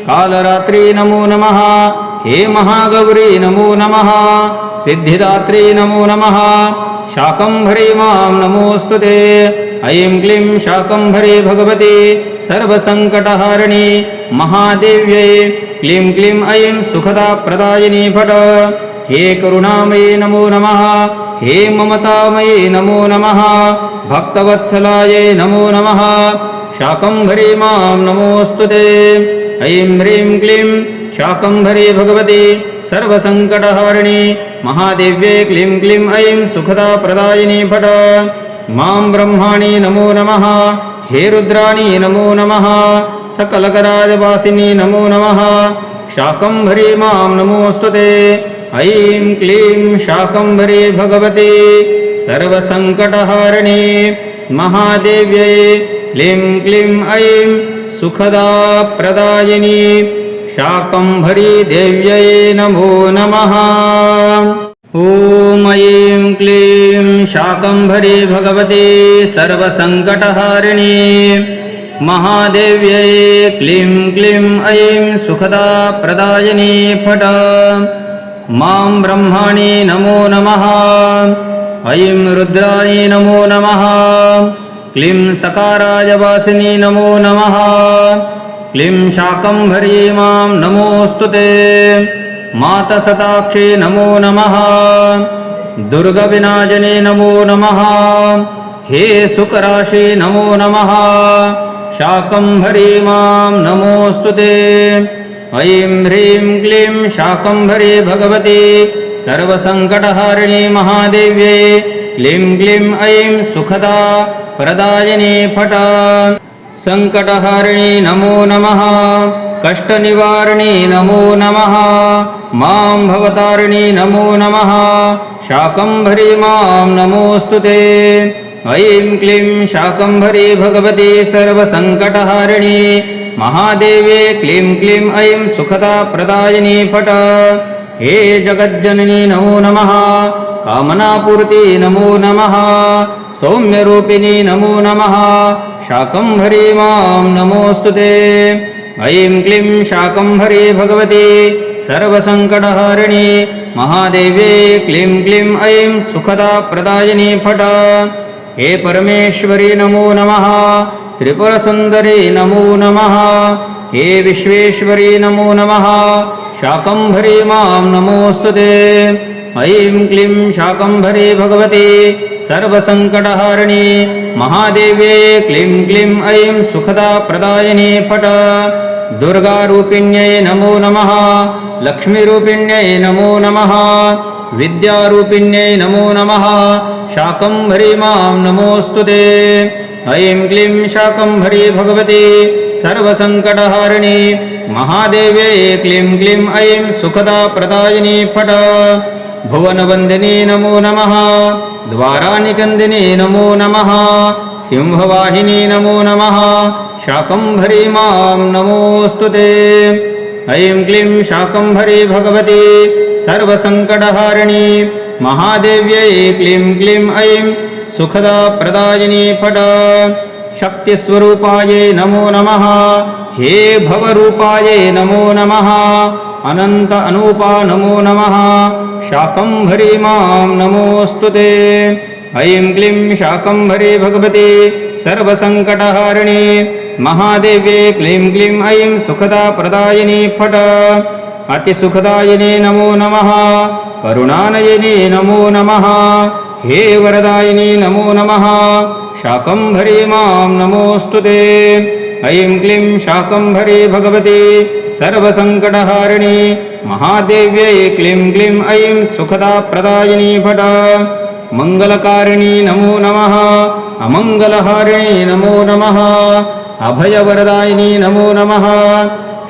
कालरात्रि नमो नमः हे महागौरी नमो नमः सिद्धिदात्री नमो नमः शाकम्भरी मां नमोऽस्तु ते ऐं क्लीं शाकम्भरी भगवती सर्वसङ्कटहारिणी महादेव्यै क्लीं क्लीं ऐं सुखदाप्रदायिनी फट हे करुणामयी नमो नमः हे ममतामयी नमो नमः भक्तवत्सलायै नमो नमः शाकम्भरी मां नमोऽस्तु ते ऐं ह्रीं क्लीं शाकम्भरी भगवती सर्वसङ्कटहारिणी महादेव्यै क्लीं क्लीं ऐं सुखदाप्रदायिनी फट मां ब्रह्माणि नमो नमः हे रुद्राणि नमो नमः सकलकराजवासिनी नमो नमः शाकम्भरी मां नमोऽस्तु ते ऐं क्लीं शाकम्भरी भगवती सर्वसङ्कटहारिणी महादेव्यै क्लीं क्लीं ऐं सुखदाप्रदायिनी शाकम्भरी देव्यै नमो नमः ॐ ऐं क्लीं शाकम्भरी भगवती सर्वसङ्कटहारिणी महादेव्यै क्लीं क्लीं ऐं सुखदाप्रदायिनी फट मां ब्रह्माणि नमो नमः ऐं रुद्राणि नमो नमः क्लीं सकारायवासिनी नमो नमः क्लीं शाकम्भरी मां नमोऽस्तु ते मातसताक्षी नमो नमः दुर्गविनाशिनी नमो नमः हे सुकराशि नमो नमः शाकम्भरी मां नमोऽस्तु ते ऐं ह्रीं क्लीं शाकम्भरी भगवती सर्वसङ्कटहारिणी महादेव्यै क्लीं क्लीं ऐं सुखदा प्रदायिनी फट सङ्कटहारिणी नमो नमः कष्टनिवारिणी नमो नमः मां भवतारिणी नमो नमः शाकम्भरी मां नमोऽस्तु ते ऐं क्लीं शाकम्भरी भगवती सर्वसङ्कटहारिणी महादेव्यै क्लीं क्लीं ऐं सुखदाप्रदायिनी फट हे जगज्जननी नमो नमः कामनापूर्ति नमो नमः सौम्यरूपिणी नमो नमः शाकम्भरी मां नमोऽस्तुते ऐं क्लीं शाकम्भरी भगवती सर्वसङ्कटहारिणी महादेव्ये क्लीं क्लीं ऐं सुखदाप्रदायिनी फट हे परमेश्वरी नमो नमः त्रिपुरसुन्दरी नमो नमः हे विश्वेश्वरी नमो नमः शाकम्भरी मां नमोऽस्तुते ऐं क्लीं शाकम्भरी भगवती सर्वसङ्कटहारिणी महादेव्ये क्लीं क्लीं ऐं सुखदाप्रदायिनी फट दुर्गारूपिण्यै नमो नमः लक्ष्मीरूपिण्यै नमो नमः विद्यारूपिण्यै नमो नमः शाकम्भरी मां नमोऽस्तुते ऐं क्लीं शाकम्भरी भगवती सर्वसङ्कटहारिणी महादेव्यै क्लीं क्लीं ऐं सुखदाप्रदायिनी फट भुवनवन्दिनी नमो नमः द्वारानिकन्दिनी नमो नमः सिंहवाहिनी नमो नमः शाकम्भरी मां नमोऽस्तुते ऐं क्लीं शाकम्भरी भगवती सर्वसङ्कटहारिणी महादेव्यै क्लीं क्लीं ऐं सुखदाप्रदायिनी फट शक्तिस्वरूपायै नमो नमः हे भवरूपायै नमो नमः अनन्त अनूपा नमो नमः शाकम्भरी मां नमोऽस्तुते ऐं क्लीं शाकम्भरी भगवती सर्वसङ्कटहारिणी महादेव्ये क्लीं क्लीं ऐं सुखदाप्रदायिनी फट अतिसुखदायिनी नमो नमः करुणानयिनी नमो नमः हे वरदायिनी नमो नमः शाकम्भरी मां नमोऽस्तुते ऐं क्लीं शाकम्भरी भगवती सर्वसङ्कटहारिणी महादेव्यै क्लीं क्लीं ऐं सुखदाप्रदायिनी फट मङ्गलकारिणी नमो नमः अमङ्गलहारिणी नमो नमः अभयवरदायिनी नमो नमः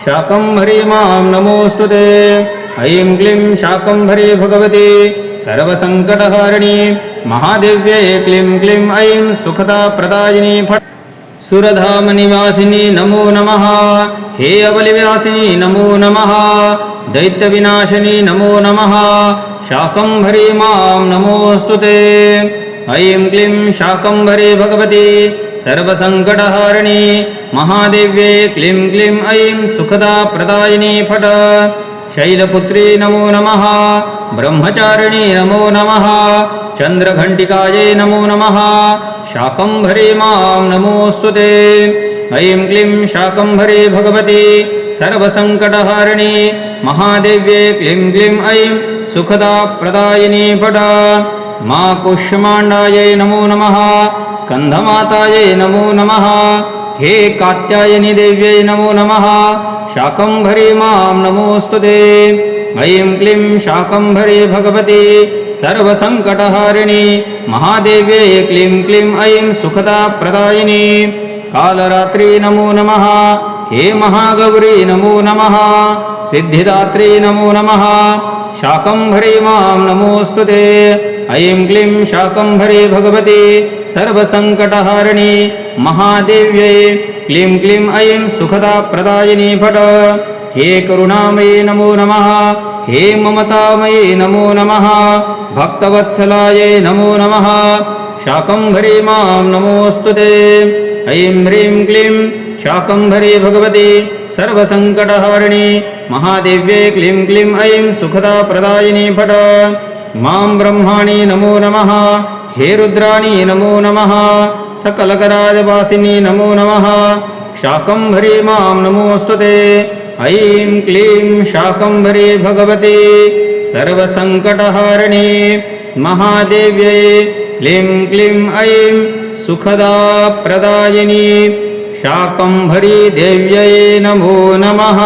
शाकम्भरी मां नमोऽस्तुते ऐं क्लीं शाकम्भरी भगवती सर्वसङ्कटहारिणी महादेव्यै क्लीं क्लीं ऐं सुखदाप्रदायिनी फट सुरधामनिवासिनी नमो नमः हे अबलिव्यासिनी नमो नमः दैत्यविनाशिनी नमो नमः शाकम्भरी मां नमोऽस्तुते ऐं क्लीं शाकम्भरी भगवती सर्वसङ्कटहारिणी महादेव्ये क्लीं क्लीं ऐं सुखदाप्रदायिनी फट शैलपुत्री नमो नमः ब्रह्मचारिणी नमो नमः चन्द्रघण्टिकायै नमो नमः शाकम्भरी मां नमोऽस्तुते ऐं क्लीं शाकम्भरी भगवती सर्वसङ्कटहारिणी महादेव्ये क्लीं क्लीं ऐं सुखदाप्रदायिनी फट मा कुष्माण्डायै नमो नमः स्कन्धमातायै नमो नमः हे कात्यायनी देव्यै नमो नमः शाकम्भरी मां नमोऽस्तुते ऐं क्लीं शाकम्भरी भगवती सर्वसङ्कटहारिणी महादेव्ये क्लीं क्लीं ऐं सुखदाप्रदायिनी कालरात्रि नमो नमः हे महागौरी नमो नमः सिद्धिदात्री नमो नमः शाकम्भरी मां नमोऽस्तुते ऐं क्लीं शाकम्भरी भगवती सर्वसङ्कटहारिणी महादेव्यै क्लीं क्लीं ऐं सुखदाप्रदायिनी फट हे करुणामयी नमो नमः हे ममतामयी नमो नमः भक्तवत्सलायै नमो नमः शाकम्भरी मां नमोऽस्तुते ऐं ह्रीं क्लीं शाकम्भरी भगवती सर्वसङ्कटहारिणी महादेव्ये क्लीं क्लीं ऐं सुखदाप्रदायिनी फट मां ब्रह्माणि नमो नमः हे रुद्राणि नमो नमः सकलकराजवासिनी नमो नमः शाकम्भरी मां नमोऽस्तुते ऐं क्लीं शाकम्भरी भगवती सर्वसङ्कटहारिणी महादेव्यै क्लीं क्लीं ऐं सुखदाप्रदायिनी शाकम्भरी देव्यै नमो नमः।